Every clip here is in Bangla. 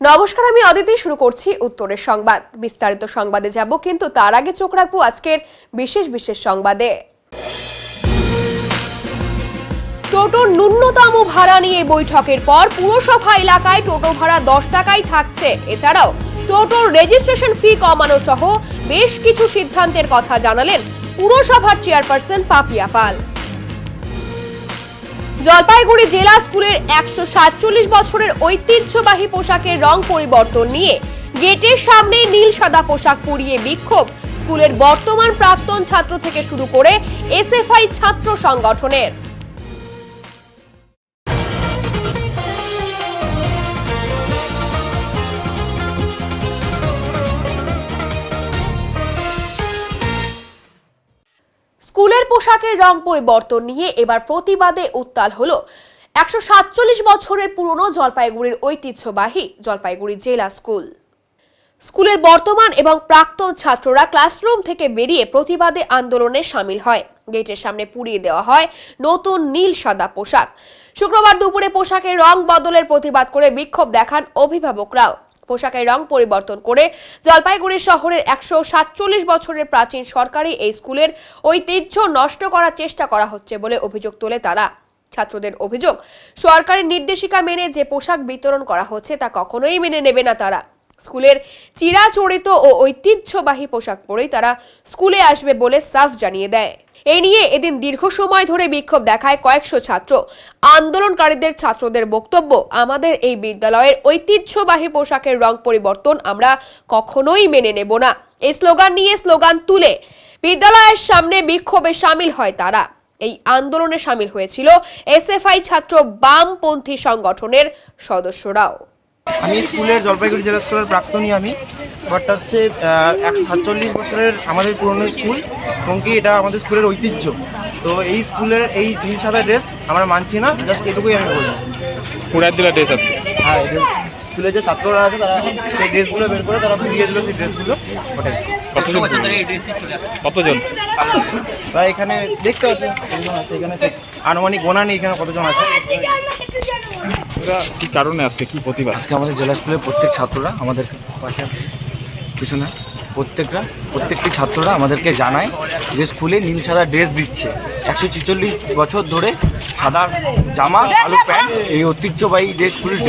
নমস্কার, আমি অদিতি। শুরু করছি উত্তরের সংবাদ। বিস্তারিত সংবাদে যাব, কিন্তু তার আগে চোখ রাখবো আজকের বিশেষ সংবাদে। টোটোর ন্যূনতম ভাড়া নিয়ে বৈঠকের পর পুরসভা এলাকায় টোটো ভাড়া 10 টাকাই থাকছে। এছাড়াও টোটোর রেজিস্ট্রেশন ফি কমানো সহ বেশ কিছু সিদ্ধান্তের কথা জানালেন পুরসভার চেয়ারপারসন পাপিয়া পাল। জলপাইগুড়ি জেলা স্কুলের 147 বছরের ঐতিহ্যবাহী পোশাকের রং পরিবর্তন নিয়ে গেটের সামনে নীল সাদা পোশাক পরিয়ে বিক্ষোভ স্কুলের বর্তমান প্রাক্তন ছাত্র থেকে শুরু করে এসএফআই ছাত্র সংগঠনের। স্কুলের পোশাকের রং পরিবর্তন নিয়ে এবার প্রতিবাদে উত্তাল হলো 147 বছরের পুরনো জলপাইগুড়ির ঐতিহ্যবাহী জলপাইগুড়ি জেলা স্কুল। স্কুলের বর্তমান এবং প্রাক্তন ছাত্ররা ক্লাসরুম থেকে বেরিয়ে প্রতিবাদে আন্দোলনে সামিল হয়। গেটের সামনে পুড়িয়ে দেওয়া হয় নতুন নীল সাদা পোশাক। শুক্রবার দুপুরে পোশাকের রং বদলের প্রতিবাদ করে বিক্ষোভ দেখান অভিভাবকরাও। পোশাকের রং পরিবর্তন করে জলপাইগুড়ি শহরের 147 বছরের প্রাচীন সরকারি এই স্কুলের ঐতিহ্য নষ্ট করার চেষ্টা করা হচ্ছে বলে অভিযোগ তোলে তারা। ছাত্রদের অভিযোগ, সরকারি নির্দেশিকা মেনে যে পোশাক বিতরণ করা হচ্ছে তা কখনোই মেনে নেবে না তারা। স্কুলের চিরাচরিত ও ঐতিহ্যবাহী পোশাক পরেই তারা স্কুলে আসবে বলে সাফ জানিয়ে দেয়। এই নিয়ে এদিন দীর্ঘ সময় ধরে বিক্ষোভ দেখায় কয়েকশো ছাত্র। আন্দোলনকারীদের ছাত্রদের বক্তব্য, আমাদের এই বিদ্যালয়ের ঐতিহ্যবাহী পোশাকের রং পরিবর্তন আমরা কখনোই মেনে নেব না। এই স্লোগান নিয়ে স্লোগান তুলে বিদ্যালয়ের সামনে বিক্ষোভে সামিল হয় তারা। এই আন্দোলনে সামিল হয়েছিল এসএফআই ছাত্র বামপন্থী সংগঠনের সদস্যরাও। আমি স্কুলের জলপাইগুড়ি জেলা স্কুলের প্রাক্তনী। আমি ব্যাপারটা হচ্ছে 147 বছরের আমাদের পুরনো স্কুল এবং কি এটা আমাদের স্কুলের ঐতিহ্য। তো এই স্কুলের এই নীল সাদা ড্রেস আমরা মানছি না, জাস্ট এটুকুই আমি বলবো। পুরাই দিলা ড্রেস আজকে? হ্যাঁ, স্কুলে যে ছাত্ররা আছে তারা সেই ড্রেসগুলো বের করে তারা পুড়িয়ে দিল সেই ড্রেসগুলো। কতজন তারা এখানে দেখতে পাচ্ছে কতজন আছে, এখানে আনুমানিক গোনা নেই এখানে কতজন আছে। কি কারণে আজকে কি প্রতিবাদ? আজকে আমাদের জেলা স্কুলের প্রত্যেক ছাত্ররা আমাদের পাশে পিছনে প্রত্যেকটি ছাত্ররা আমাদেরকে জানায় যে স্কুলে নীল সাদা ড্রেস দিচ্ছে। 146 বছর ধরে সাদা জামা কালো প্যান্ট, এই ঐতিহ্যবাহী যে স্কুলের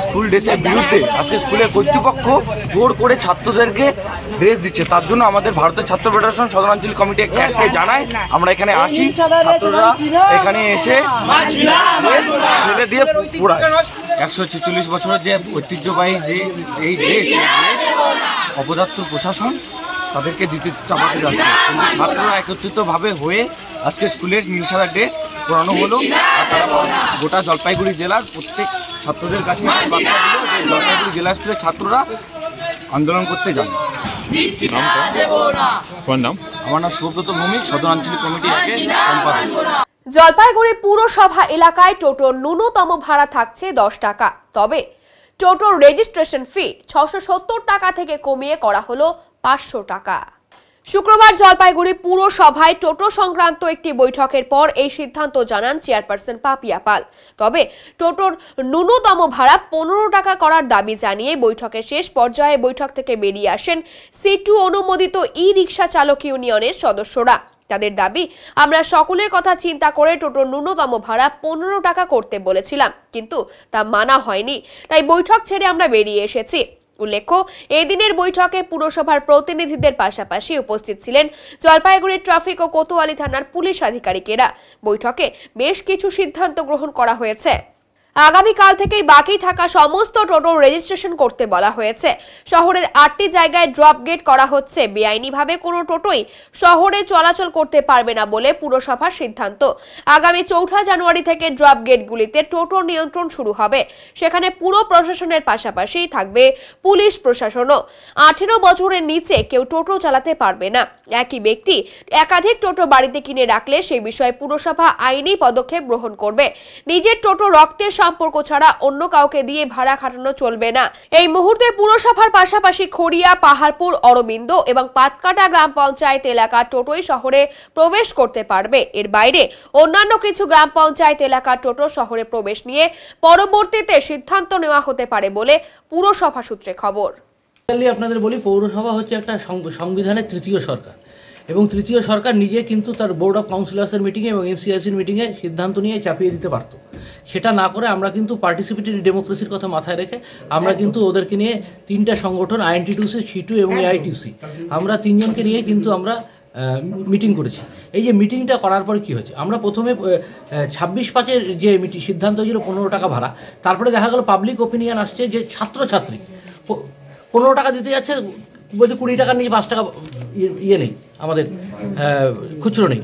স্কুল ড্রেসের বিরুদ্ধে আজকে স্কুলের কর্তৃপক্ষ জোর করে ছাত্রদেরকে ড্রেস দিচ্ছে। তার জন্য আমাদের ভারতের ছাত্র ফেডারেশন সদর আঞ্চলিক কমিটি একটা জানায়, আমরা এখানে আসি, ছাত্ররা এখানে এসে ফেলে দিয়ে পোড়ায়। 146 বছরের যে ঐতিহ্যবাহী যে এই ড্রেস অপদার্থ প্রশাসন তাদেরকে দিতে চাপাতে যাচ্ছে, কিন্তু ছাত্ররা একত্রিতভাবে হয়ে আজকে স্কুলের নীল সাদা ড্রেস পরানো হলো। আর তারা গোটা জলপাইগুড়ি জেলার প্রত্যেক ছাত্রদের কাছে জলপাইগুড়ি জেলা স্কুলের ছাত্ররা আন্দোলন করতে যান। আমার নাম সুব্রত ভৌমিক, সদর আঞ্চলিক কমিটি সম্পাদক। জলপাইগুড়ি পুরসভা এলাকায় টোটোর ন্যূনতম ভাড়া থাকছে 10 টাকা, তবে টোটোর রেজিস্ট্রেশন ফি 670 টাকা থেকে কমিয়ে করা হলো 500 টাকা। শুক্রবার জলপাইগুড়ি পুরসভায় টোটো সংক্রান্ত একটি বৈঠকের পর এই সিদ্ধান্ত জানান চেয়ারপারসন পাপিয়া পাল। তবে টোটোর ন্যূনতম ভাড়া 15 টাকা করার দাবি জানিয়ে বৈঠকের শেষ পর্যায়ে বৈঠক থেকে বেরিয়ে আসেন C2 অনুমোদিত ই রিক্সা চালক ইউনিয়নের সদস্যরা। তাদের দাবি, আমরা সকলের কথা চিন্তা করে টোটোর ন্যূনতম ভাড়া 15 টাকা করতে বলেছিলাম, কিন্তু তা মানা হয়নি, তাই বৈঠক ছেড়ে আমরা বেরিয়ে এসেছি। উল্লেখ্য, এই দিনের বৈঠকে পুরসভার প্রতিনিধিদের পাশাপাশি উপস্থিত ছিলেন জলপাইগুড়ি ট্রাফিক ও কোতোয়ালি থানার পুলিশ আধিকারিকেরা। বৈঠকে বেশ কিছু সিদ্ধান্ত গ্রহণ করা হয়েছে। আগামীকাল থেকেই বাকি থাকা সমস্ত টোটোর রেজিস্ট্রেশন করতে বলা হয়েছে। শহরের 8টি জায়গায় ড্রপ গেট করা হচ্ছে। বেআইনিভাবে কোনো টোটোই শহরে চলাচল করতে পারবে না বলে পুরসভার সিদ্ধান্ত। আগামী 4 জানুয়ারি থেকে ড্রপ গেটগুলিতে টোটো নিয়ন্ত্রণ শুরু হবে। সেখানে পুরো প্রশাসনের পাশাপাশি থাকবে পুলিশ প্রশাসনও। 18 বছরের নিচে কেউ টোটো চালাতে পারবে না। একই ব্যক্তি একাধিক টোটো বাড়িতে কিনে রাখলে সেই বিষয়ে পুরসভা আইনি পদক্ষেপ গ্রহণ করবে। নিজের টোটো রক্তের সম্পর্ক ছাড়া অন্য কাউকে দিয়ে ভাড়া খাটানো চলবে না। এই মুহূর্তে পুরসভার পাশাপাশি খড়িয়া, পাহাড়পুর, অরবিন্দ এবং পাতকাটা গ্রাম পঞ্চায়েত এলাকার টোটোই শহরে প্রবেশ করতে পারবে। এর বাইরে অন্যান্য কিছু গ্রাম পঞ্চায়েত এলাকার টোটো শহরে প্রবেশ নিয়ে পরবর্তীতে সিদ্ধান্ত নেওয়া হতে পারে বলে পুরসভা সূত্রে খবর। আপনাদের বলি, পৌরসভা হচ্ছে একটা সংবিধানের তৃতীয় সরকার এবং তৃতীয় সরকার নিজে কিন্তু তার বোর্ড অফ কাউন্সিলার্সের মিটিংয়ে এবং এমসিআইসির মিটিংয়ে সিদ্ধান্ত নিয়ে চাপিয়ে দিতে পারতো। সেটা না করে আমরা কিন্তু পার্টিসিপেটরি ডেমোক্রেসির কথা মাথায় রেখে আমরা কিন্তু ওদেরকে নিয়ে তিনটা সংগঠন INTTUC, SITU এবং AITC, আমরা তিনজনকে নিয়ে কিন্তু আমরা মিটিং করেছি। এই যে মিটিংটা করার পরে কী হয়েছে, আমরা প্রথমে 26/5-এর যে সিদ্ধান্ত ছিল 15 টাকা ভাড়া, তারপরে দেখা গেল পাবলিক ওপিনিয়ন আসছে যে ছাত্রছাত্রী 15 টাকা দিতে যাচ্ছে, বলছে 20 টাকা নিয়ে 5 টাকা ইয়ে নেই, আমাদের খুচরো নেই।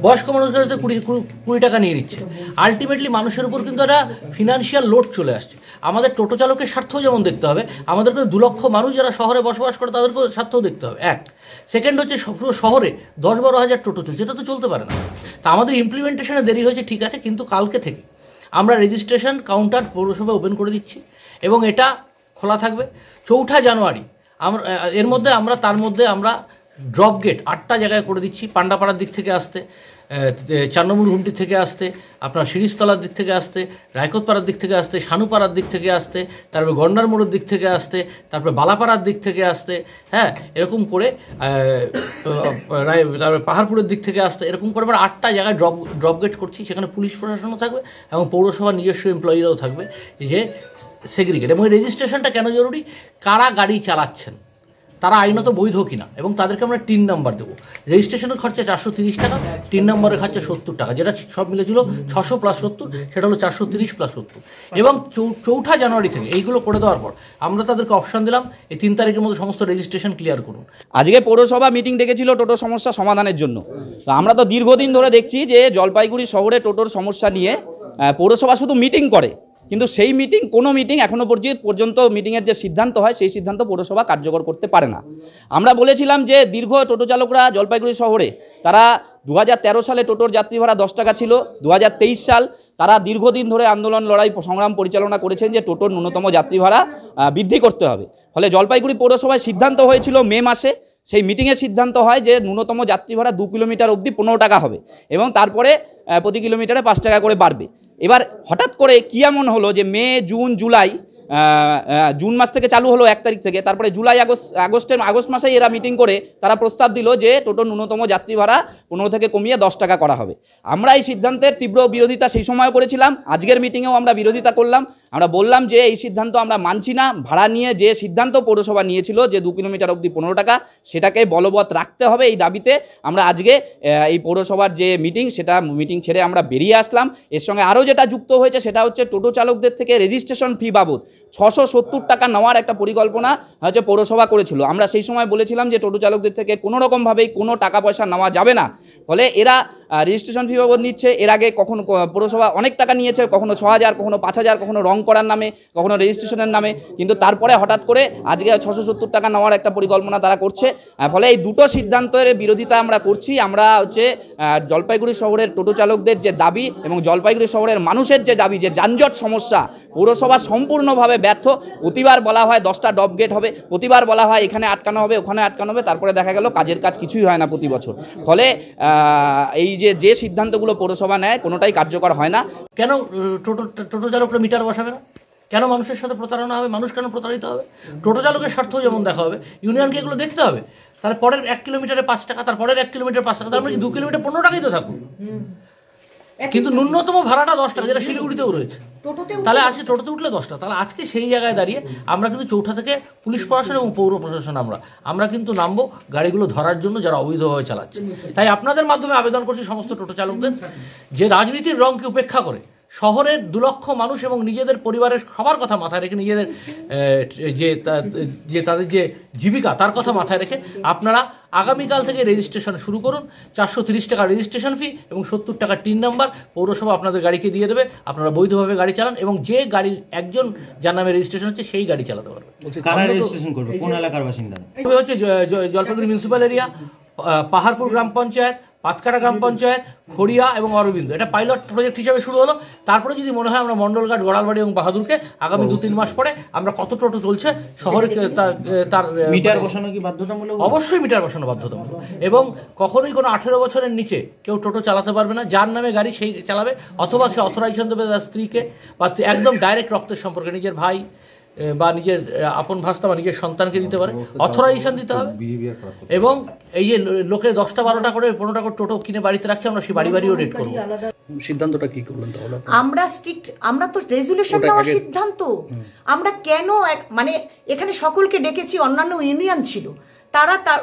বয়স্ক মানুষের কাছে 20 টাকা নিয়ে নিচ্ছে। আলটিমেটলি মানুষের উপর কিন্তু একটা ফিনান্সিয়াল লোড চলে আসছে। আমাদের টোটো চালকের স্বার্থও যেমন দেখতে হবে, আমাদেরকে 2 লক্ষ মানুষ যারা শহরে বসবাস করে তাদেরকেও স্বার্থও দেখতে হবে। এক সেকেন্ড হচ্ছে শহরে 10-12 হাজার টোটো চলছে, এটা তো চলতে পারে না। তা আমাদের ইমপ্লিমেন্টেশনে দেরি হয়েছে ঠিক আছে, কিন্তু কালকে থেকে আমরা রেজিস্ট্রেশন কাউন্টার পৌরসভা ওপেন করে দিচ্ছি এবং এটা খোলা থাকবে 4 জানুয়ারি। আমরা তার মধ্যে আমরা ড্রপ গেট 8টা জায়গায় করে দিচ্ছি। পান্ডাপাড়ার দিক থেকে আসতে, 4 নম্বর ঘুমটি থেকে আসতে, আপনার শিরিষতলার দিক থেকে আসতে, রায়কোটপাড়ার দিক থেকে আসতে, শানুপাড়ার দিক থেকে আসতে, তারপরে গন্ডার মোড়ের দিক থেকে আসতে, তারপরে বালাপাড়ার দিক থেকে আসতে, হ্যাঁ, এরকম করে তারপরে পাহাড়পুরের দিক থেকে আসতে, এরকম করে আমরা 8টা জায়গায় ড্রপ গেট করছি। সেখানে পুলিশ প্রশাসনও থাকবে এবং পৌরসভার নিজস্ব এমপ্লয়িরাও থাকবে, যে সেগ্রিগেট। এবং রেজিস্ট্রেশনটা কেন জরুরি, কারা গাড়ি চালাচ্ছেন তারা আইনত বৈধ কিনা, এবং তাদেরকে আমরা টিন নাম্বার দেবো। রেজিস্ট্রেশনের খরচা 430 টাকা, টিন নাম্বারের খরচা 70 টাকা, যেটা সব মিলে ছিল 600 + 70, সেটা হলো 430 + 70। এবং 4 জানুয়ারি থেকে এইগুলো করে দেওয়ার পর আমরা তাদেরকে অপশান দিলাম এই 3 তারিখের মধ্যে সমস্ত রেজিস্ট্রেশন ক্লিয়ার করুন। আজকে পৌরসভা মিটিং ডেকেছিল টোটো সমস্যা সমাধানের জন্য। তো আমরা তো দীর্ঘদিন ধরে দেখছি যে জলপাইগুড়ি শহরে টোটোর সমস্যা নিয়ে পৌরসভা শুধু মিটিং করে, কিন্তু সেই কোনো মিটিং এখনো পর্যন্ত মিটিংয়ের যে সিদ্ধান্ত হয় সেই সিদ্ধান্ত পৌরসভা কার্যকর করতে পারে না। আমরা বলেছিলাম যে দীর্ঘ টোটো চালকরা জলপাইগুড়ি শহরে তারা 2013 সালে টোটোর যাত্রী ভাড়া 10 টাকা ছিল, 2023 সাল তারা দীর্ঘদিন ধরে আন্দোলন, লড়াই, সংগ্রাম পরিচালনা করেছেন যে টোটোর ন্যূনতম যাত্রী ভাড়া বৃদ্ধি করতে হবে। ফলে জলপাইগুড়ি পৌরসভায় সিদ্ধান্ত হয়েছিল মে মাসে, সেই মিটিংয়ের সিদ্ধান্ত হয় যে ন্যূনতম যাত্রী ভাড়া 2 কিলোমিটার অবধি 15 টাকা হবে এবং তারপরে প্রতি কিলোমিটারে 5 টাকা করে বাড়বে। এবার হঠাৎ করে কী এমন হলো যে মে, জুন, জুলাই, জুন মাস থেকে চালু হলো 1 তারিখ থেকে, তারপরে জুলাই, আগস্ট মাসেই এরা মিটিং করে তারা প্রস্তাব দিল যে টোটোর ন্যূনতম যাত্রী ভাড়া 15 থেকে কমিয়ে 10 টাকা করা হবে। আমরা এই সিদ্ধান্তের তীব্র বিরোধিতা সেই সময় করেছিলাম, আজকের মিটিংয়েও আমরা বিরোধিতা করলাম। আমরা বললাম যে এই সিদ্ধান্ত আমরা মানছি না। ভাড়া নিয়ে যে সিদ্ধান্ত পৌরসভা নিয়েছিল যে 2 কিলোমিটার অবধি 15 টাকা, সেটাকে বলবৎ রাখতে হবে। এই দাবিতে আমরা আজকে এই পৌরসভার যে মিটিং ছেড়ে আমরা বেরিয়ে আসলাম। এর সঙ্গে আরও যেটা যুক্ত হয়েছে সেটা হচ্ছে টোটো চালকদের থেকে রেজিস্ট্রেশন ফি বাবদ 670 টাকা নেওয়ার একটা পরিকল্পনা হচ্ছে পৌরসভা করেছিল। আমরা সেই সময় বলেছিলাম যে টোটো চালকদের থেকে কোনো রকমভাবেই কোনো টাকা পয়সা নেওয়া যাবে না। ফলে এরা রেজিস্ট্রেশন ফি বাবদ নিচ্ছে। এর আগে কখনো পৌরসভা অনেক টাকা নিয়েছে, কখনো 6000, কখনো 5000, কখনো রং করার নামে, কখনো রেজিস্ট্রেশনের নামে, কিন্তু তারপরে হঠাৎ করে আজকে 670 টাকা নেওয়ার একটা পরিকল্পনা তারা করছে। ফলে এই দুটো সিদ্ধান্তের বিরোধিতা আমরা করছি। আমরা হচ্ছে জলপাইগুড়ি শহরের টোটো চালকদের যে দাবি এবং জলপাইগুড়ি শহরের মানুষের যে দাবি, যে যানজট সমস্যা, পৌরসভা সম্পূর্ণভাবে ব্যর্থ। প্রতিবার বলা হয় 10টা ড্রপ গেট হবে, প্রতিবার বলা হয় এখানে আটকানো হবে, ওখানে আটকানো হবে, তারপরে দেখা গেল কাজের কাজ কিছুই হয় না প্রতি বছর। ফলে এই যে সিদ্ধান্তগুলো পৌরসভা নেয় কোনোটাই কার্যকর হয় না। কেন টোটো চালকরা মিটার বসাবে না? কেন মানুষের সাথে প্রতারণা হবে? মানুষ কেন প্রতারিত হবে? টোটো চালকের স্বার্থও যেমন দেখা হবে, ইউনিয়নকে এগুলো দেখতে হবে। তার পরের 1 কিলোমিটারে 5 টাকা, তারপরের 1 কিলোমিটার 5 টাকা, তার মানে 2 কিলোমিটার 15 টাকাই তো থাকুন। কিন্তু ন্যূনতম ভাড়াটা 10 টাকা, যেটা শিলিগুড়িতেও রয়েছে। তাহলে আজকে টোটোতে উঠলে 10 টাকা। তাহলে আজকে সেই জায়গায় দাঁড়িয়ে আমরা কিন্তু চৌঠা থেকে পুলিশ প্রশাসন এবং পৌর প্রশাসন আমরা কিন্তু নামবো গাড়িগুলো ধরার জন্য যারা অবৈধভাবে চালাচ্ছে। তাই আপনাদের মাধ্যমে আবেদন করছি সমস্ত টোটো চালকদের, যে রাজনীতির রঙকে উপেক্ষা করে শহরের 2 লক্ষ মানুষ এবং নিজেদের পরিবারের সবার কথা মাথায় রেখে, নিজেদের তাদের যে জীবিকা তার কথা মাথায় রেখে আপনারা আগামীকাল থেকে রেজিস্ট্রেশন শুরু করুন। 430 টাকা রেজিস্ট্রেশন ফি এবং 70 টাকা টিন নাম্বার পৌরসভা আপনাদের গাড়িকে দিয়ে দেবে। আপনারা বৈধভাবে গাড়ি চালান এবং যে গাড়ির একজন যার নামে রেজিস্ট্রেশন হচ্ছে সেই গাড়ি চালাতে পারবে। কারা রেজিস্ট্রেশন করবে? কোন এলাকার বাসিন্দা? হচ্ছে জলপাইগুড়ি মিউনিসিপ্যাল এরিয়া, পাহাড়পুর গ্রাম পঞ্চায়েত, পাতকাটা গ্রাম পঞ্চায়েত, খড়িয়া এবং অরবিন্দ, এটা পাইলট প্রজেক্ট হিসেবে শুরু হলো। তারপরে যদি মনে হয় আমরা মণ্ডলঘাট, গড়ালবাড়ি এবং বাহাদুরকে আগামী 2-3 মাস পরে আমরা কত টোটো চলছে শহরে তার মিটার বসানো কি বাধ্যতামূলক? অবশ্যই মিটার বসানো বাধ্যতামূলক, এবং কখনোই কোনো 18 বছরের নিচে কেউ টোটো চালাতে পারবে না। যার নামে গাড়ি সেই চালাবে, অথবা সে অথরাইজেশন দেবে তার স্ত্রীকে, বা একদম ডাইরেক্ট রক্তের সম্পর্কে নিজের ভাই বা নিজের আপন ভাস্তা বা নিজের সন্তানকে দিতে পারে, অথরাইজেশন দিতে হবে। এবং এই যে লোকে 10টা-12টা করে 15টা করে টোটো কিনে বাড়িতে রাখছে, আমরা সেই বাড়ি বাড়িও রেড করবো। সিদ্ধান্তটা কি করলেন তাহলে? আমরা স্ট্রিক্ট, আমরা তো রেজুলেশন নেওয়ার সিদ্ধান্ত, আমরা কেন মানে এখানে সকলকে ডেকেছি, অন্যান্য ইউনিয়ন ছিল, তারা তার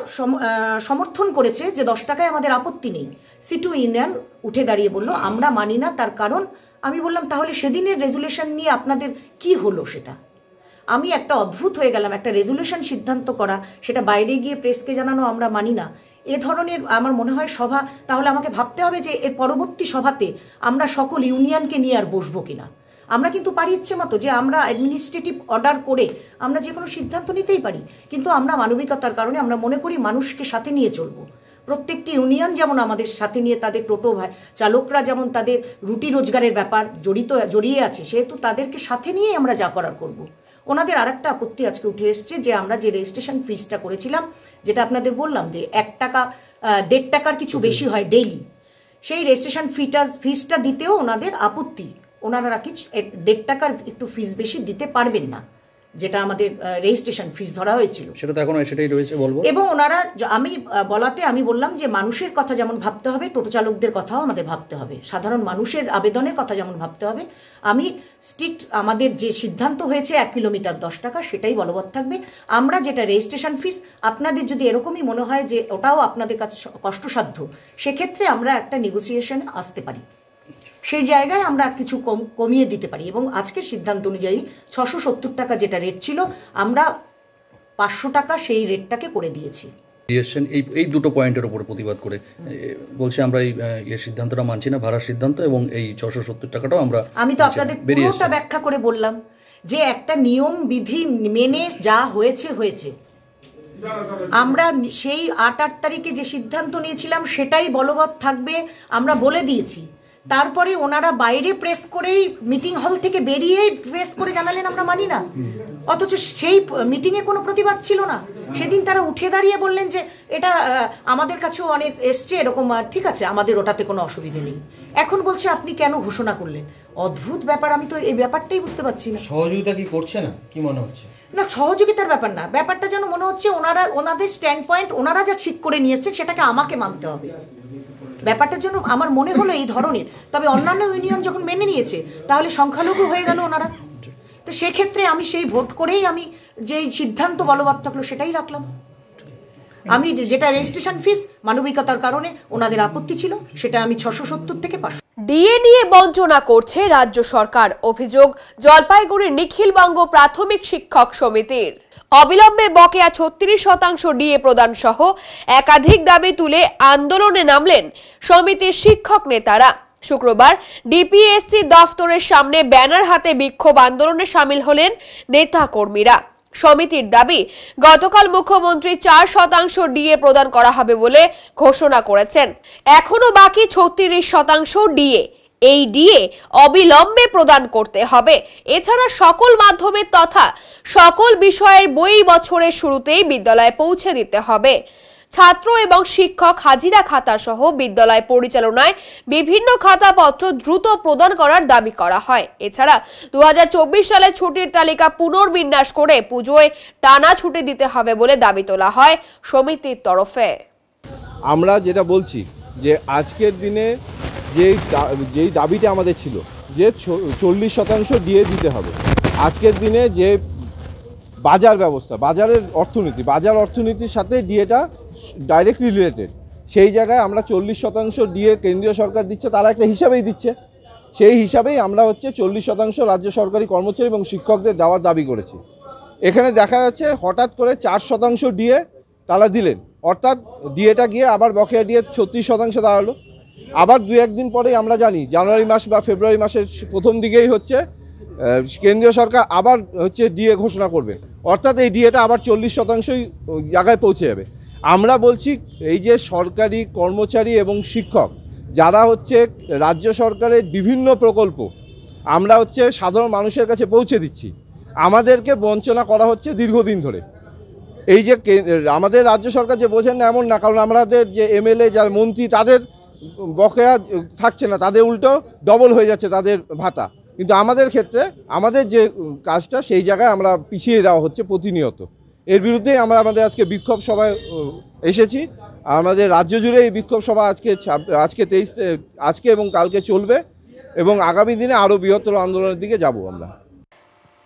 সমর্থন করেছে যে 10 টাকায় আমাদের আপত্তি নেই। সিটু ইউনিয়ন উঠে দাঁড়িয়ে বলল আমরা মানি না, তার কারণ আমি বললাম তাহলে সেদিনের রেজুলেশন নিয়ে আপনাদের কি হলো? সেটা আমি একটা অদ্ভুত হয়ে গেলাম, একটা রেজুলেশন সিদ্ধান্ত করা, সেটা বাইরে গিয়ে প্রেসকে জানানো আমরা মানি না, এ ধরনের আমার মনে হয় সভা। তাহলে আমাকে ভাবতে হবে যে এর পরবর্তী সভাতে আমরা সকল ইউনিয়নকে নিয়ে আর বসবো কিনা। আমরা কিন্তু পারি ইচ্ছে মতো যে আমরা অ্যাডমিনিস্ট্রেটিভ অর্ডার করে আমরা যে কোনো সিদ্ধান্ত নিতেই পারি, কিন্তু আমরা মানবিকতার কারণে আমরা মনে করি মানুষকে সাথে নিয়ে চলবো। প্রত্যেকটি ইউনিয়ন যেমন আমাদের সাথে নিয়ে, তাদের টোটো চালকরা যেমন তাদের রুটি রোজগারের ব্যাপার জড়িয়ে আছে, সেহেতু তাদেরকে সাথে নিয়ে আমরা যা করার করব। ওনাদের আরেকটা আপত্তি আজকে উঠে এসছে যে আমরা যে রেজিস্ট্রেশন ফিসটা করেছিলাম, যেটা আপনাদের বললাম যে 1 টাকা 1.5 টাকার কিছু বেশি হয় ডেইলি, সেই রেজিস্ট্রেশন ফিসটা দিতেও ওনাদের আপত্তি। ওনারা কিছু 1.5 টাকার একটু ফিস বেশি দিতে পারবেন না, যেটা আমাদের রেজিস্ট্রেশন ফিস ধরা হয়েছিল, সেটা তো এখন সেটাই রয়েছে বলবো। এবং ওনারা আমি বললাম যে মানুষের কথা যেমন ভাবতে হবে, টোটো চালকদের কথাও আমাদের ভাবতে হবে, সাধারণ মানুষের আবেদনের কথা যেমন ভাবতে হবে। আমি স্ট্রিক্ট, আমাদের যে সিদ্ধান্ত হয়েছে 1 কিলোমিটার 10 টাকা, সেটাই বলবৎ থাকবে। আমরা যেটা রেজিস্ট্রেশন ফিস, আপনাদের যদি এরকমই মনে হয় যে ওটাও আপনাদের কাছে কষ্টসাধ্য, সেক্ষেত্রে আমরা একটা নেগোসিয়েশনে আসতে পারি, সেই জায়গায় আমরা কিছু কমিয়ে দিতে পারি। এবং আজকের সিদ্ধান্ত অনুযায়ী 670 টাকা যেটা রেট ছিল, আমরা 500 টাকা সেই রেটটাকে করে দিয়েছি। এই দুটো পয়েন্টের উপরে প্রতিবাদ করে বলছে আমরা এই সিদ্ধান্তটা মানছি না, ভাড়ার সিদ্ধান্ত, এবং এই 670 টাকাটাও আমি তো আপনাদের পুরোটা ব্যাখ্যা করে বললাম যে একটা নিয়ম বিধি মেনে যা হয়েছে হয়েছে। আমরা সেই 8 তারিখে যে সিদ্ধান্ত নিয়েছিলাম সেটাই বলবৎ থাকবে, আমরা বলে দিয়েছি। তারপরে ওনারা বাইরে প্রেস করেই, মিটিং হল থেকে বেরিয়েই প্রেস করে জানালেন আমরা মানি না, অথচ সেই মিটিংয়ে কোনো প্রতিবাদ ছিল না। সেদিন তারা উঠে দাঁড়িয়ে বললেন যে এটা আমাদের কাছেও অনেক এসছে এরকম, ঠিক আছে আমাদের ওটাতে কোনো অসুবিধে নেই। এখন বলছে আপনি কেন ঘোষণা করলেন? অদ্ভুত ব্যাপার, আমি তো এই ব্যাপারটাই বুঝতে পারছি না। সহযোগিতা কি করছে না, কি মনে হচ্ছে? না, সহযোগিতার ব্যাপার না, ব্যাপারটা যেন মনে হচ্ছে ওনাদের স্ট্যান্ড পয়েন্ট ওনারা যা ঠিক করে নিয়ে এসছে সেটাকে আমাকে মানতে হবে। ব্যাপারটার জন্য আমার মনে হলো এই ধরনের। তবে অন্যান্য ইউনিয়ন যখন মেনে নিয়েছে, তাহলে সংখ্যালঘু হয়ে গেল ওনারা। তো সেক্ষেত্রে আমি সেই ভোট করেই আমি যেই সিদ্ধান্ত বলবৎ থাকলো সেটাই রাখলাম। আমি যেটা রেজিস্ট্রেশন ফিস মানবিকতার কারণে ওনাদের আপত্তি ছিল, সেটা আমি 670 থেকে 500। ডিএ নিয়ে বঞ্চনা করছে রাজ্য সরকার, অভিযোগ জলপাইগুড়ির নিখিলবঙ্গ প্রাথমিক শিক্ষক সমিতির। অবিলম্বে বকেয়া 36% ডিএ প্রদান সহ একাধিক দাবি তুলে আন্দোলনে নামলেন সমিতির শিক্ষক নেতারা। শুক্রবার ডিপিএসসি দফতরের সামনে ব্যানার হাতে বিক্ষোভ আন্দোলনে সামিল হলেন নেতা কর্মীরা। সমিতির দাবি, গতকাল মুখ্যমন্ত্রী 4% ডিএ প্রদান করা হবে বলে ঘোষণা করেছেন, এখনো বাকি 36% ডিএ। এই ডিএ অবিলম্বে প্রদান করতে হবে। এছাড়া সকল মাধ্যমের তথা সকল বিষয়ের বই বছরের শুরুতেই বিদ্যালয়ে পৌঁছে দিতে হবে। ছাত্র এবং শিক্ষক হাজিরা খাতা সহ বিদ্যালয় পরিচালনায় বিভিন্ন খাতাপত্র দ্রুত প্রদান করার দাবি করা হয়। এছাড়া 2024 সালে ছুটির তালিকা পুনর্বিন্যাস করে পুজোয় টানা ছুটি দিতে হবে বলে দাবি তোলা হয় সমিতির তরফে। আমরা যেটা বলছি যে আজকের দিনে যেই দাবিটা আমাদের ছিল যে 40% ডিএ দিতে হবে, আজকের দিনে যে বাজার ব্যবস্থা, বাজারের অর্থনীতি, বাজার অর্থনীতির সাথে ডিএটা ডাইরেক্টলি রিলেটেড, সেই জায়গায় আমরা 40% ডিএ কেন্দ্রীয় সরকার দিচ্ছে, তারা একটা হিসাবেই দিচ্ছে, সেই হিসাবেই আমরা 40% রাজ্য সরকারি কর্মচারী এবং শিক্ষকদের দেওয়ার দাবি করেছি। এখানে দেখা যাচ্ছে হঠাৎ করে 4% ডিএ তারা দিলেন, অর্থাৎ ডিএটা গিয়ে আবার বকেয়া ডিএ 36% দাঁড়ালো। আবার 2-1 দিন পরেই আমরা জানি জানুয়ারি মাস বা ফেব্রুয়ারি মাসের প্রথম দিকেই কেন্দ্রীয় সরকার আবার ডিএ ঘোষণা করবেন, অর্থাৎ এই ডিএটা আবার 40% জায়গায় পৌঁছে যাবে। আমরা বলছি এই যে সরকারি কর্মচারী এবং শিক্ষক যারা হচ্ছে রাজ্য সরকারের বিভিন্ন প্রকল্প আমরা হচ্ছে সাধারণ মানুষের কাছে পৌঁছে দিচ্ছি, আমাদেরকে বঞ্চনা করা হচ্ছে দীর্ঘদিন ধরে। এই যে আমাদের রাজ্য সরকার যে বোঝেন না এমন না, কারণ আমাদের যে এমএলএ যার মন্ত্রী তাদের বকেয়া থাকছে না, তাদের উল্টো ডবল হয়ে যাচ্ছে তাদের ভাতা, কিন্তু আমাদের ক্ষেত্রে আমাদের যে কাজটা সেই জায়গায় আমরা পিছিয়ে দেওয়া হচ্ছে প্রতিনিয়ত। এর বিরুদ্ধেই আমরা আমাদের আজকে বিক্ষোভ সভায় এসেছি। আমাদের রাজ্য জুড়ে এই বিক্ষোভ সভা আজকে এবং কালকে চলবে এবং আগামী দিনে আরও বৃহত্তর আন্দোলনের দিকে যাব আমরা।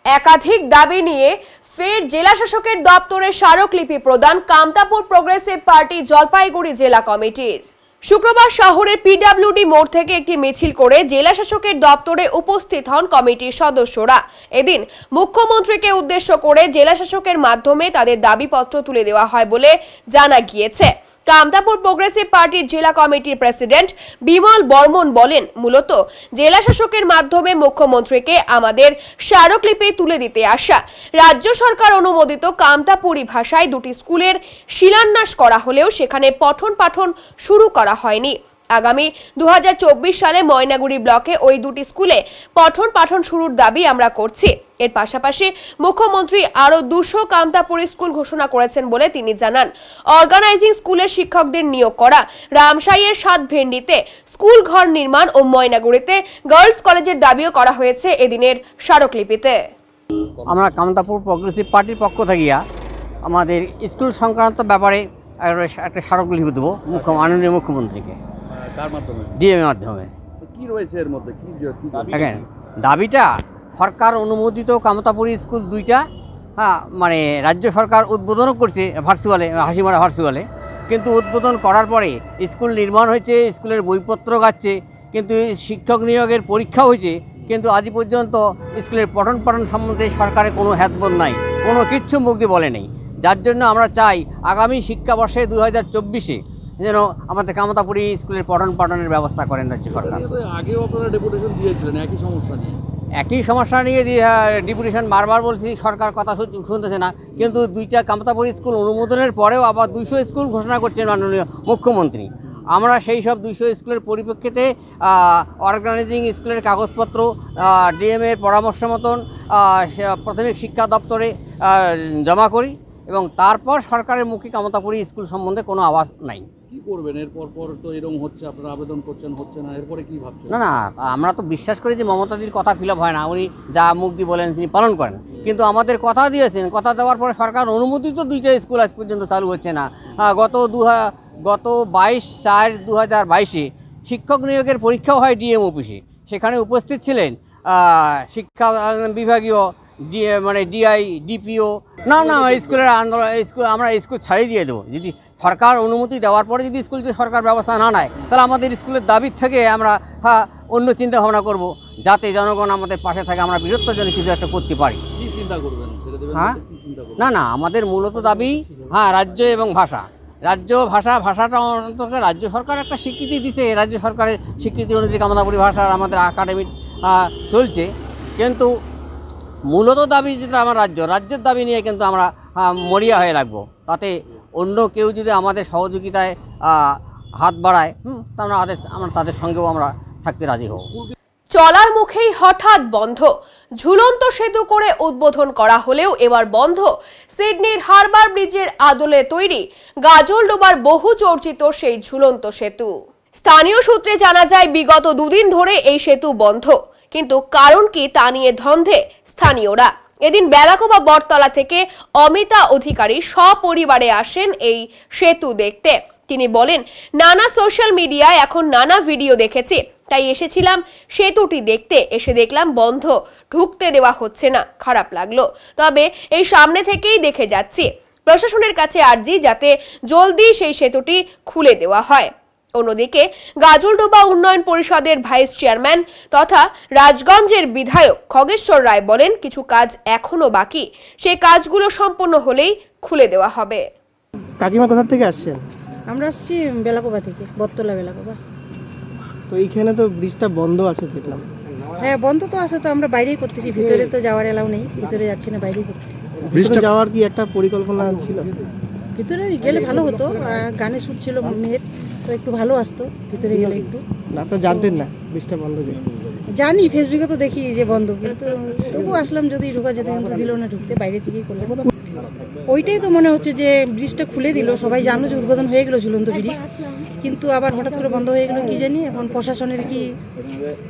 একাধিক দাবি নিয়ে ফের জেলা শাসকের দপ্তরে স্মারকলিপি প্রদান কামতাপুর প্রোগ্রেসিভ পার্টি জলপাইগুড়ি জেলা কমিটির। শুক্রবার শহরের পিডব্লিউডি মোড় থেকে একটি মিছিল করে জেলা শাসকের দপ্তরে উপস্থিত হন কমিটির সদস্যরা। এদিন মুখ্যমন্ত্রীকে উদ্দেশ্য করে জেলা শাসকের মাধ্যমে তাদের দাবিপত্র তুলে দেওয়া হয় বলে জানা গিয়েছে। কামতাপুর প্রোগ্রেসিভ পার্টির জেলা কমিটির প্রেসিডেন্ট বিমল বর্মন বলেন, মূলত জেলা শাসকের মাধ্যমে মুখ্যমন্ত্রীকে আমাদের স্মারকলিপি তুলে দিতে আসা। রাজ্য সরকার অনুমোদিত কামতাপুরি ভাষায় দুটি স্কুলের শিলান্যাস করা হলেও সেখানে পঠন পাঠন শুরু করা হয়নি। আগামী 2024 সালে ময়নাগুড়ি ব্লকে ওই দুটি স্কুলে পঠন পাঠন শুরুর দাবি আমরা করছি। এর পাশাপাশি মুখ্যমন্ত্রী আরো 200 কামতাপুরি স্কুল ঘোষণা করেছেন বলে তিনি জানান। অর্গানাইজিং স্কুলের শিক্ষকদের নিয়োগ করা, রামসাইয়ের 7 ভেন্ডিতে স্কুল ঘর নির্মাণ ও ময়নাগুড়িতে গার্লস কলেজের দাবিও করা হয়েছে এদিনের স্মারকলিপিতে। আমরা কামতাপুর প্রোগ্রেসিভ পার্টির পক্ষ থেকে আমাদের স্কুল সংক্রান্ত ব্যাপারে একটা স্মারকলিপি দেবো মাননীয় মুখ্যমন্ত্রীকে। কার মাধ্যমে? ডিএম এর মাধ্যমে। কি রয়েছে এর মধ্যে? কি দেখেন, দাবিটা সরকার অনুমোদিত কামতাপুরি স্কুল দুইটা, মানে রাজ্য সরকার উদ্বোধনও করছে ভার্চুয়ালে, হাসিমারা ভার্চুয়ালে, কিন্তু উদ্বোধন করার পরে স্কুল নির্মাণ হয়েছে, স্কুলের বইপত্র গাচ্ছে, কিন্তু শিক্ষক নিয়োগের পরীক্ষা হয়েছে, কিন্তু আজ পর্যন্ত স্কুলের পঠন পাঠন সম্বন্ধে সরকারের কোনো হ্যাতবোধ নাই, কোনো কিচ্ছু মুখ দিয়ে বলে নেই। যার জন্য আমরা চাই আগামী শিক্ষাবর্ষে 2024-এ যেন আমাদের কামতাপুরি স্কুলের পঠন পাঠনের ব্যবস্থা করেন রাজ্য সরকার। আগেও আপনারা ডেপুটেশন দিয়েছিলেন একই সমস্যা নিয়ে? একই সমস্যা নিয়ে ডেপুটেশন বারবার বলছি, সরকার কথা শুনতেছে না। কিন্তু দুইটা কামতাপুরি স্কুল অনুমোদনের পরেও আবার 200 স্কুল ঘোষণা করছেন মাননীয় মুখ্যমন্ত্রী। আমরা সেই সব 200 স্কুলের পরিপ্রেক্ষিতে অর্গানাইজিং স্কুলের কাগজপত্র ডিএমের পরামর্শ মতন প্রাথমিক শিক্ষা দপ্তরে জমা করি এবং তারপর সরকারের মুখে কামতাপুরি স্কুল সম্বন্ধে কোনো আওয়াজ নাই। কি করবেন এরপর? তো এরকম হচ্ছে, আপনারা আবেদন করছেন, হচ্ছে না, এরপরে কি ভাবছেন? না, আমরা তো বিশ্বাস করি যে মমতাদির কথা ফিল আপ হয় না, উনি যা মুখ দিয়ে বলেন তিনি পালন করেন, কিন্তু আমাদের কথা দিয়েছেন, কথা দেওয়ার পরে সরকার অনুমোদিত 2টা স্কুল আজ পর্যন্ত চালু হচ্ছে না। গত 22/4/2022 শিক্ষক নিয়োগের পরীক্ষাও হয় ডিএম অফিসে, সেখানে উপস্থিত ছিলেন শিক্ষা বিভাগীয় মানে ডিআই, ডিপিও। না, স্কুলের আন্দোলন, আমরা স্কুল ছাড়িয়ে দিয়ে দেবো। যদি সরকার অনুমতি দেওয়ার পরে যদি স্কুল সরকার ব্যবস্থা না নেয়, তাহলে আমাদের স্কুলের দাবির থেকে আমরা অন্য চিন্তা ভাবনা করব, যাতে জনগণ আমাদের পাশে থাকে, আমরা বৃহত্তর জন্য কিছু একটা করতে পারি। কি চিন্তা করবেন? না, আমাদের মূলত দাবি রাজ্য এবং ভাষা। ভাষাটা অন্তত রাজ্য সরকার একটা স্বীকৃতি দিচ্ছে, রাজ্য সরকারের স্বীকৃতি অনুযায়ী কামতাপুরি ভাষার আমাদের একাডেমি চলছে, কিন্তু মূলত দাবি যেটা আমার রাজ্যের দাবি নিয়ে কিন্তু আমরা মরিয়া হয়ে লাগবো। তাতে অন্য কেউ যদি আমাদের সহযোগিতায় হাত বাড়ায়, আমরা তাদের সঙ্গেও আমরা থাকতে রাজি হব। চলার মুখেই হঠাৎ বন্ধ, ঝুলন্ত সেতু করে উদ্বোধন করা হলেও এবার বন্ধ সিডনির হারবার ব্রিজের আদলে তৈরি গাজলডোবার বহু চর্চিত সেই ঝুলন্ত সেতু। স্থানীয় সূত্রে জানা যায় বিগত 2 দিন ধরে এই সেতু বন্ধ, কিন্তু কারণ কি তা নিয়ে ধন্ধে স্থানীয়রা। এদিন বেলাকোবা বটতলা থেকে অমিতা অধিকারী সপরিবারে আসেন এই সেতু দেখতে। তিনি বলেন, নানা সোশ্যাল মিডিয়ায় এখন নানা ভিডিও দেখেছি, তাই এসেছিলাম সেতুটি দেখতে। এসে দেখলাম বন্ধ, ঢুকতে দেওয়া হচ্ছে না, খারাপ লাগলো। তবে এই সামনে থেকেই দেখে যাচ্ছি। প্রশাসনের কাছে আর্জি যাতে জলদি সেই সেতুটি খুলে দেওয়া হয়। অন্যদিকে গাজলডোবা উন্নয়ন পরিষদের ভাইস চেয়ারম্যান তথা রাজগঞ্জের বিধায়ক খগেশ্বর রায় বলেন, কিছু কাজ এখনো বাকি, সেই কাজগুলো সম্পন্ন হলেই খুলে দেওয়া হবে। কাকিমা কোথা থেকে আসছেন? আমরা আসছি বেলাকোবা থেকে, বটতলা বেলাকোবা। তো এইখানে তো ব্রিজটা বন্ধ আছে দেখলাম। হ্যাঁ, বন্ধ তো আছে, তো আমরা বাইরেই করতেছি, ভিতরে তো যাওয়ার এলাও নেই, ভিতরে যাচ্ছি না, বাইরেই করতেছি। ব্রিজটা যাওয়ার কি একটা পরিকল্পনা ছিল? ভিতরে গেলে ভালো হতো, গানে শুট ছিল মেয়ের, তো একটু ভালো আসতো ভিতরে গেলে একটু। আপনারা জানতেন না ব্রিজটা বন্ধ যে? জানি, ফেসবুকে তো দেখি যে বন্ধ, কিন্তু তবু আসলাম যদি ঢোকা যেত, কিন্তু দিল না ঢুকতে, বাইরে থেকেই করলাম। ওইটাই তো মনে হচ্ছে যে ব্রিজটা খুলে দিল, সবাই জানো যে উদ্বোধন হয়ে গেল ঝুলন্ত ব্রিজ, কিন্তু আবার হঠাৎ করে বন্ধ হয়ে গেল, কি জানি এখন প্রশাসনের কি,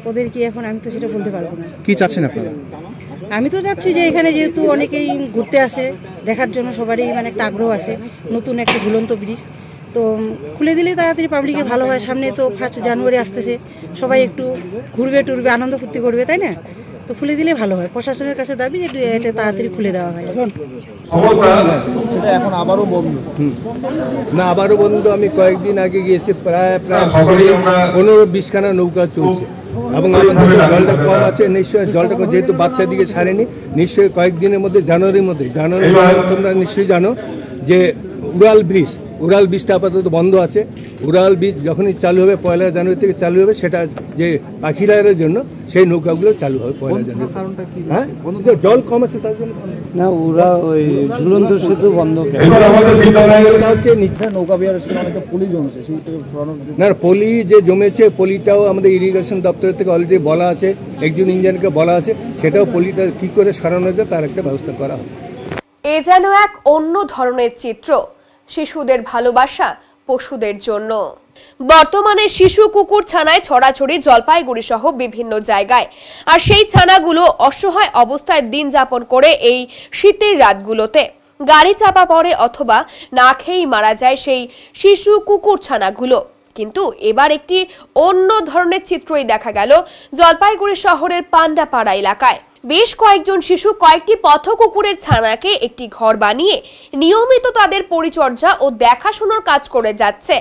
ওদের কি এখন, আমি তো সেটা বলতে পারবো না। কি চাচ্ছেন আপনারা? আমি তো যাচ্ছি যে এখানে যেহেতু অনেকেই ঘুরতে আসে, দেখার জন্য সবারই মানে একটা আগ্রহ আসে, নতুন একটা ঝুলন্ত ব্রিজ, তো খুলে দিলেই তাড়াতাড়ি পাবলিকের ভালো হয়। সামনে তো 1 জানুয়ারি আসতেছে, সবাই একটু ঘুরবে টুরবে, আনন্দ ফুর্তি করবে, তাই না? তো খুলে দিলে ভালো হয়, প্রশাসনের কাছে দাবি যে এটা তাড়াতাড়ি খুলে দেওয়া হয়। এখন আবারও বন্ধ? না, আবারও বন্ধ। আমি কয়েকদিন আগে গিয়েছি, প্রায় 15-20খানা নৌকা চলছে, এবং আমাদের জলটা কম আছে, নিশ্চয়ই জলটা যেহেতু বাচ্চার দিকে ছাড়েনি, নিশ্চয়ই কয়েকদিনের মধ্যে জানুয়ারি তোমরা নিশ্চয়ই জানো যে উড়াল ব্রিজটা আপাতত বন্ধ আছে। উড়াল ব্রিজ যখনই চালু হবে, 1 জানুয়ারি থেকে চালু হবে, সেটা যে পাখিরালয়ের জন্য সেই নৌকাগুলো চালু হবে 1 জানুয়ারি। হ্যাঁ, জল কম আছে তার জন্য না, ওরা ওই ঝুলন্ত সেতু বন্ধ হচ্ছে নিচে নৌকা বিহারের সঙ্গে অনেকটা পলি জমেছে, সেই থেকে না, পলি যে জমেছে, পলিটাও আমাদের ইরিগেশন দপ্তর থেকে অলরেডি বলা আছে, একজন ইঞ্জিনিয়ারকে বলা আছে, সেটাও পলিটা কি করে সরানো যায় তার একটা ব্যবস্থা করা হবে। এ যেন এক অন্য ধরনের চিত্র, শিশুদের ভালোবাসা পশুদের জন্য। বর্তমানে শিশু কুকুর ছানায় ছড়াছড়ি জলপাইগুড়ি সহ বিভিন্ন জায়গায়, আর সেই ছানাগুলো অসহায় অবস্থায় দিন যাপন করে এই শীতের রাতগুলোতে। গাড়ি চাপা পড়ে অথবা না খেয়েই মারা যায় সেই শিশু কুকুর ছানাগুলো। কিন্তু এবার একটি অন্য ধরনের চিত্রই দেখা গেল জলপাইগুড়ি শহরের পান্ডাপাড়া এলাকায়। বেশ কয়েকজন শিশু কয়েকটি পথ কুকুরের ছানাকে একটি ঘর বানিয়ে নিয়মিত তাদের পরিচর্যা ও দেখাশোনার কাজ করে যাচ্ছে,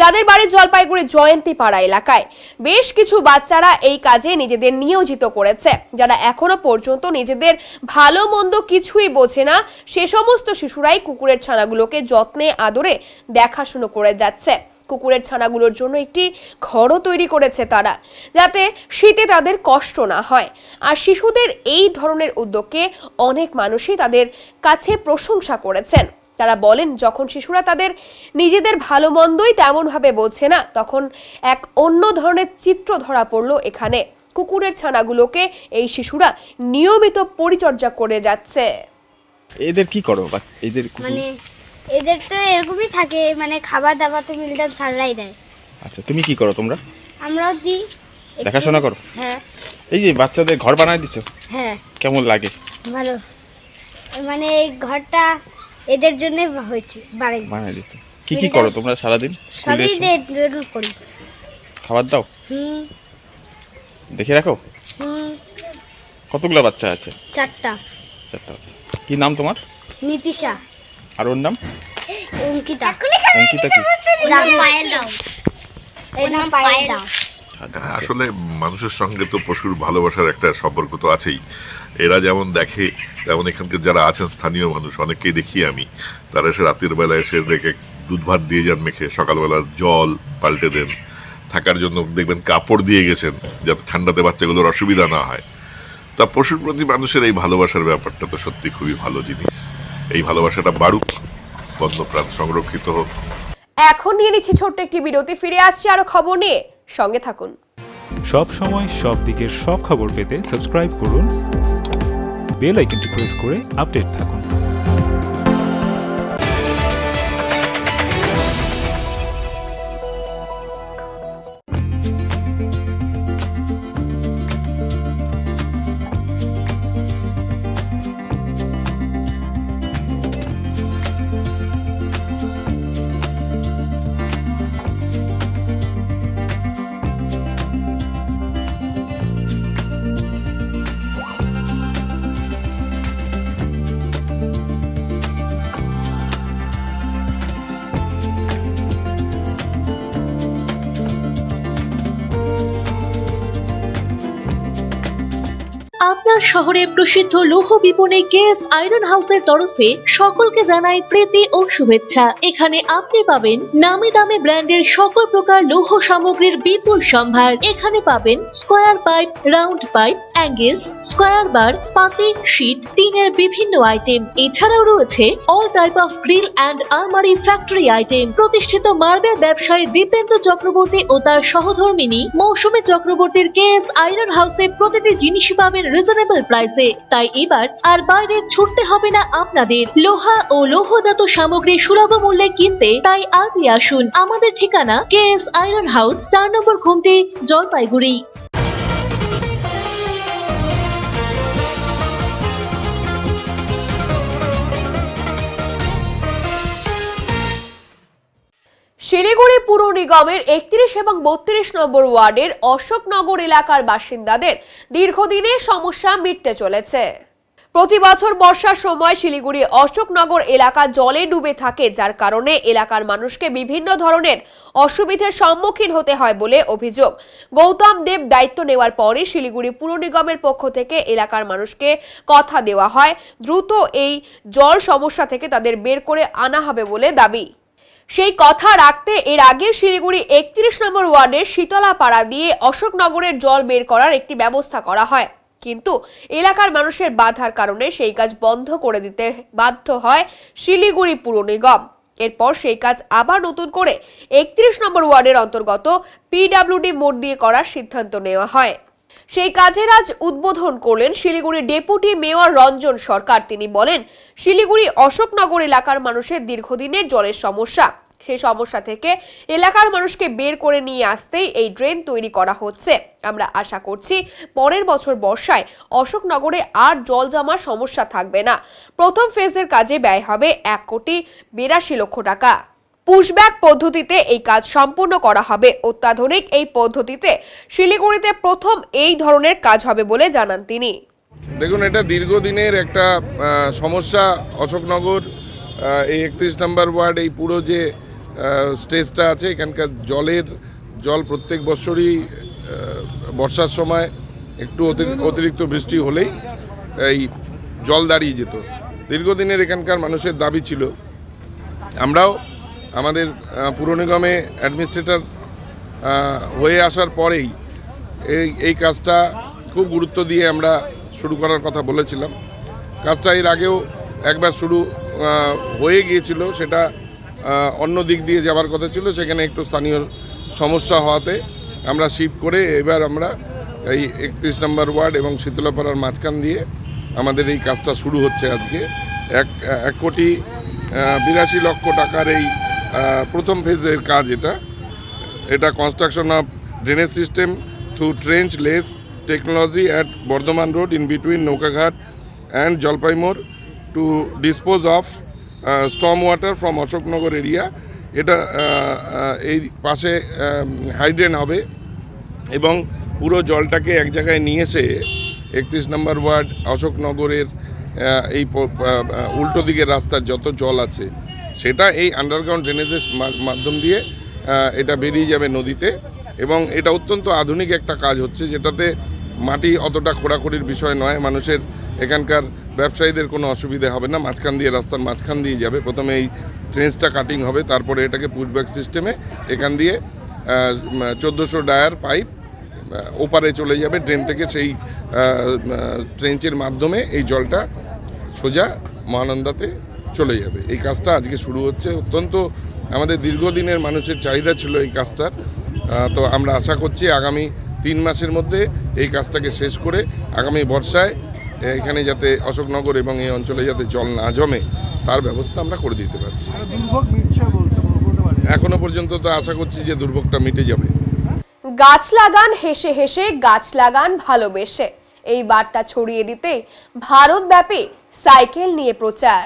যাদের বাড়ি জলপাইগুড়ি জয়ন্তীপাড়া এলাকায়। বেশ কিছু বাচ্চারা এই কাজে নিজেদের নিয়োজিত করেছে, যারা এখনো পর্যন্ত নিজেদের ভালো মন্দ কিছুই বোঝে না, সে সমস্ত শিশুরাই কুকুরের ছানাগুলোকে যত্নে আদরে দেখাশুনো করে যাচ্ছে। কুকুরের ছানাগুলোর জন্য একটি ঘরও তৈরি করেছে তারা, যাতে শীতে তাদের কষ্ট না হয়। আর শিশুদের এই ধরনের উদ্যোগকে অনেক মানুষই তাদের কাছে প্রশংসা করেছেন। তারা বলেন, যখন শিশুরা তাদের নিজেদের ভালো মন্দই তেমনভাবে বোঝে না, তখন এক অন্য ধরনের চিত্র ধরা পড়লো এখানে। কুকুরের ছানাগুলোকে এই শিশুরা নিয়মিত পরিচর্যা করে যাচ্ছে। এদের কি করো? এদের তো এরকমই থাকে, খাবার দাবার তো মিলটান সাররাই দেয়। আচ্ছা, তুমি কি করো? তোমরা? আমরাও দিই, দেখাশোনা করো। হ্যাঁ। এই যে বাচ্চাদের ঘর বানায় দিছো, হ্যাঁ। কেমন লাগে? ভালো, এই ঘরটা এদের জন্য হয়েছে, বানায় দিছো। কি কি করো তোমরা সারাদিন? সবই করি। খাবার দাও? দেখে রাখো? কতগুলো বাচ্চা আছে? 4টা। কি নাম তোমার? নীতিশা। আর ওর নাম? অঙ্কিতা। অঙ্কিতা কি? আসলে মানুষের সঙ্গে তো পশুর ভালোবাসার একটা সম্পর্ক তো আছেই। এরা যেমন দেখে, তেমন এখানকার যারা আছেন স্থানীয় মানুষ, অনেককেই দেখি আমি, তারা এসে রাতের বেলা এসে দেখে দুধ ভাত দিয়ে যান মেখে, সকালবেলার জল পাল্টে দেন, থাকার জন্য দেখবেন কাপড় দিয়ে গেছেন, যাতে ঠান্ডাতে বাচ্চাগুলোর অসুবিধা না হয়। তা পশুর প্রতি মানুষের এই ভালোবাসার ব্যাপারটা তো সত্যি খুবই ভালো জিনিস। এই ভালোবাসাটা বাড়ুক, বন্যপ্রাণ সংরক্ষিত হোক। এখন নিয়ে নিচ্ছি ছোট্ট একটি বিরতি, ফিরে আসছি আরো খবর নিয়ে, সঙ্গে থাকুন। সব সময় সব দিকের সব খবর পেতে সাবস্ক্রাইব করুন, বেল আইকনটি প্রেস করে আপডেট থাকুন। আপনার শহরে প্রসিদ্ধ লৌহ বিপণী কেএস আয়রন হাউসের তরফে সকলকে জানাই প্রীতি ও শুভেচ্ছা। এখানে আপনি পাবেন নামি দামি ব্র্যান্ডের সকল প্রকার লৌহ সামগ্রীর বিপুল সম্ভার। এখানে পাবেন square pipe, round pipe, angles, square bar, পাতি, শীট, টিনের বিভিন্ন আইটেম। এছাড়াও রয়েছে all type of grill and আলমারি ফ্যাক্টরি আইটেম। প্রতিষ্ঠিত মার্বেল ব্যবসায়ী দীপেন্দ্র চক্রবর্তী ও তার সহধর্মিনী মৌসুমী চক্রবর্তীর কেএস আয়রন হাউসে প্রতিটি জিনিসই পাবেন রিজনেবল প্রাইসে। তাই এবার আর বাইরে ছুটতে হবে না আপনাদের। লোহা ও লৌহজাত সামগ্রী সুলভ মূল্যে কিনতে তাই আজই আসুন। আমাদের ঠিকানা কেএস আয়রন হাউস, 4 নম্বর ঘুমটি, জলপাইগুড়ি। শিলিগুড়ি পুর নিগমের 31 এবং 32 নম্বর ওয়ার্ডের অশোকনগর এলাকার বাসিন্দাদের দীর্ঘদিনের সমস্যা মিটতে চলেছে। প্রতি বছর বর্ষার সময় শিলিগুড়ি অশোকনগর এলাকা জলে ডুবে থাকে, যার কারণে এলাকার মানুষকে বিভিন্ন ধরনের অসুবিধার সম্মুখীন হতে হয় বলে অভিযোগ। গৌতম দেব দায়িত্ব নেওয়ার পরে শিলিগুড়ি পুর নিগমের পক্ষ থেকে এলাকার মানুষকে কথা দেওয়া হয় দ্রুত এই জল সমস্যা থেকে তাদের বের করে আনা হবে বলে দাবি। সেই কথা রাখতে এর আগে শিলিগুড়ি 31 নম্বর ওয়ার্ডের শীতলাপাড়া দিয়ে অশোকনগরের জল বের করার একটি ব্যবস্থা করা হয়, কিন্তু এলাকার মানুষের বাধার কারণে সেই কাজ বন্ধ করে দিতে বাধ্য হয় শিলিগুড়ি পুর নিগম। এরপর সেই কাজ আবার নতুন করে 31 নম্বর ওয়ার্ডের অন্তর্গত পিডব্লিউডি মোড় দিয়ে করার সিদ্ধান্ত নেওয়া হয়। সেই কাজের আজ উদ্বোধন করলেন শিলিগুড়ি ডেপুটি মেয়র রঞ্জন সরকার। তিনি বলেন, শিলিগুড়ি অশোকনগর এলাকার মানুষের দীর্ঘদিনের জলের সমস্যা, সেই সমস্যা থেকে এলাকার মানুষকে বের করে নিয়ে আসতেই এই ড্রেন তৈরি করা হচ্ছে। আমরা আশা করছি পরের বছর বর্ষায় অশোকনগরে আর জল জমার সমস্যা থাকবে না। প্রথম ফেজের কাজে ব্যয় হবে 1,82,00,000 টাকা। পুশব্যাক পদ্ধতিতে এই কাজ সম্পূর্ণ করা হবে। অত্যাধুনিক এই পদ্ধতিতে শিলিগুড়িতে প্রথম এই ধরনের কাজ হবে বলে জানান তিনি। দেখুন, এটা দীর্ঘদিনের একটা সমস্যা। অশোকনগর এই 31 নম্বর ওয়ার্ড, এই পুরো যে স্টেজটা আছে, এখানকার জল প্রত্যেক বছরই বর্ষার সময় একটু অতিরিক্ত বৃষ্টি হলেই এই জল দাঁড়িয়ে যেত। দীর্ঘদিনের এখানকার মানুষের দাবি ছিল। আমরাও আমাদের পুর নিগমে অ্যাডমিনিস্ট্রেটর হয়ে আসার পরেই এই কাজটা খুব গুরুত্ব দিয়ে আমরা শুরু করার কথা বলেছিলাম। কাজটা এর আগেও একবার শুরু হয়ে গিয়েছিল, সেটা অন্য দিক দিয়ে যাওয়ার কথা ছিল, সেখানে একটু স্থানীয় সমস্যা হওয়াতে আমরা শিফট করে এবার আমরা এই 31 নম্বর ওয়ার্ড এবং শীতলাপাড়ার মাঝখান দিয়ে আমাদের এই কাজটা শুরু হচ্ছে আজকে। 1,82,00,000 টাকার এই প্রথম ফেজের কাজ। এটা construction of drainage system through trenchless technology at Bardhaman road in between Naukaghat and Jalpaimor to dispose of storm water from Ashoknagar area. এটা এই পাশে হাইড্রেন হবে এবং পুরো জলটাকে এক জায়গায় নিয়ে এসে 31 নম্বর ওয়ার্ড অশোকনগরের এই উল্টো দিকের রাস্তার যত জল আছে সেটা এই আন্ডারগ্রাউন্ড ড্রেনেজের মাধ্যম দিয়ে এটা বেরিয়ে যাবে নদীতে। এবং এটা অত্যন্ত আধুনিক একটা কাজ হচ্ছে, যেটাতে মাটি অতটা খোঁড়াখুড়ির বিষয় নয়। মানুষের এখানকার ব্যবসায়ীদের কোনো অসুবিধা হবে না। মাঝখান দিয়ে, রাস্তার মাঝখান দিয়ে যাবে। প্রথমে এই ট্রেঞ্চটা কাটিং হবে, তারপরে এটাকে পুশব্যাক সিস্টেমে এখান দিয়ে 1400 ডায়ার পাইপ ওপারে চলে যাবে ড্রেন থেকে। সেই ট্রেঞ্চের মাধ্যমে এই জলটা সোজা মহানন্দাতে চলে যাবে। এই কাজটা আজকে শুরু হচ্ছে। অত্যন্ত আমাদের দীর্ঘদিনের মানুষের চাহিদা ছিল এই কাজটার। তো আমরা আশা করছি আগামী 3 মাসের মধ্যে এই কাজটাকে শেষ করে আগামী বর্ষায় এখানে যাতে অশোকনগর এবং এই অঞ্চলে যাতে জল না জমে তার ব্যবস্থা আমরা করে দিতে পারছি। এখনো পর্যন্ত তো আশা করছি যে দুর্ভোগটা মিটে যাবে। গাছ লাগান হেসে হেসে, গাছ লাগান ভালোবেসে, এই বার্তা ছড়িয়ে দিতে ভারতব্যাপী সাইকেল নিয়ে প্রচার।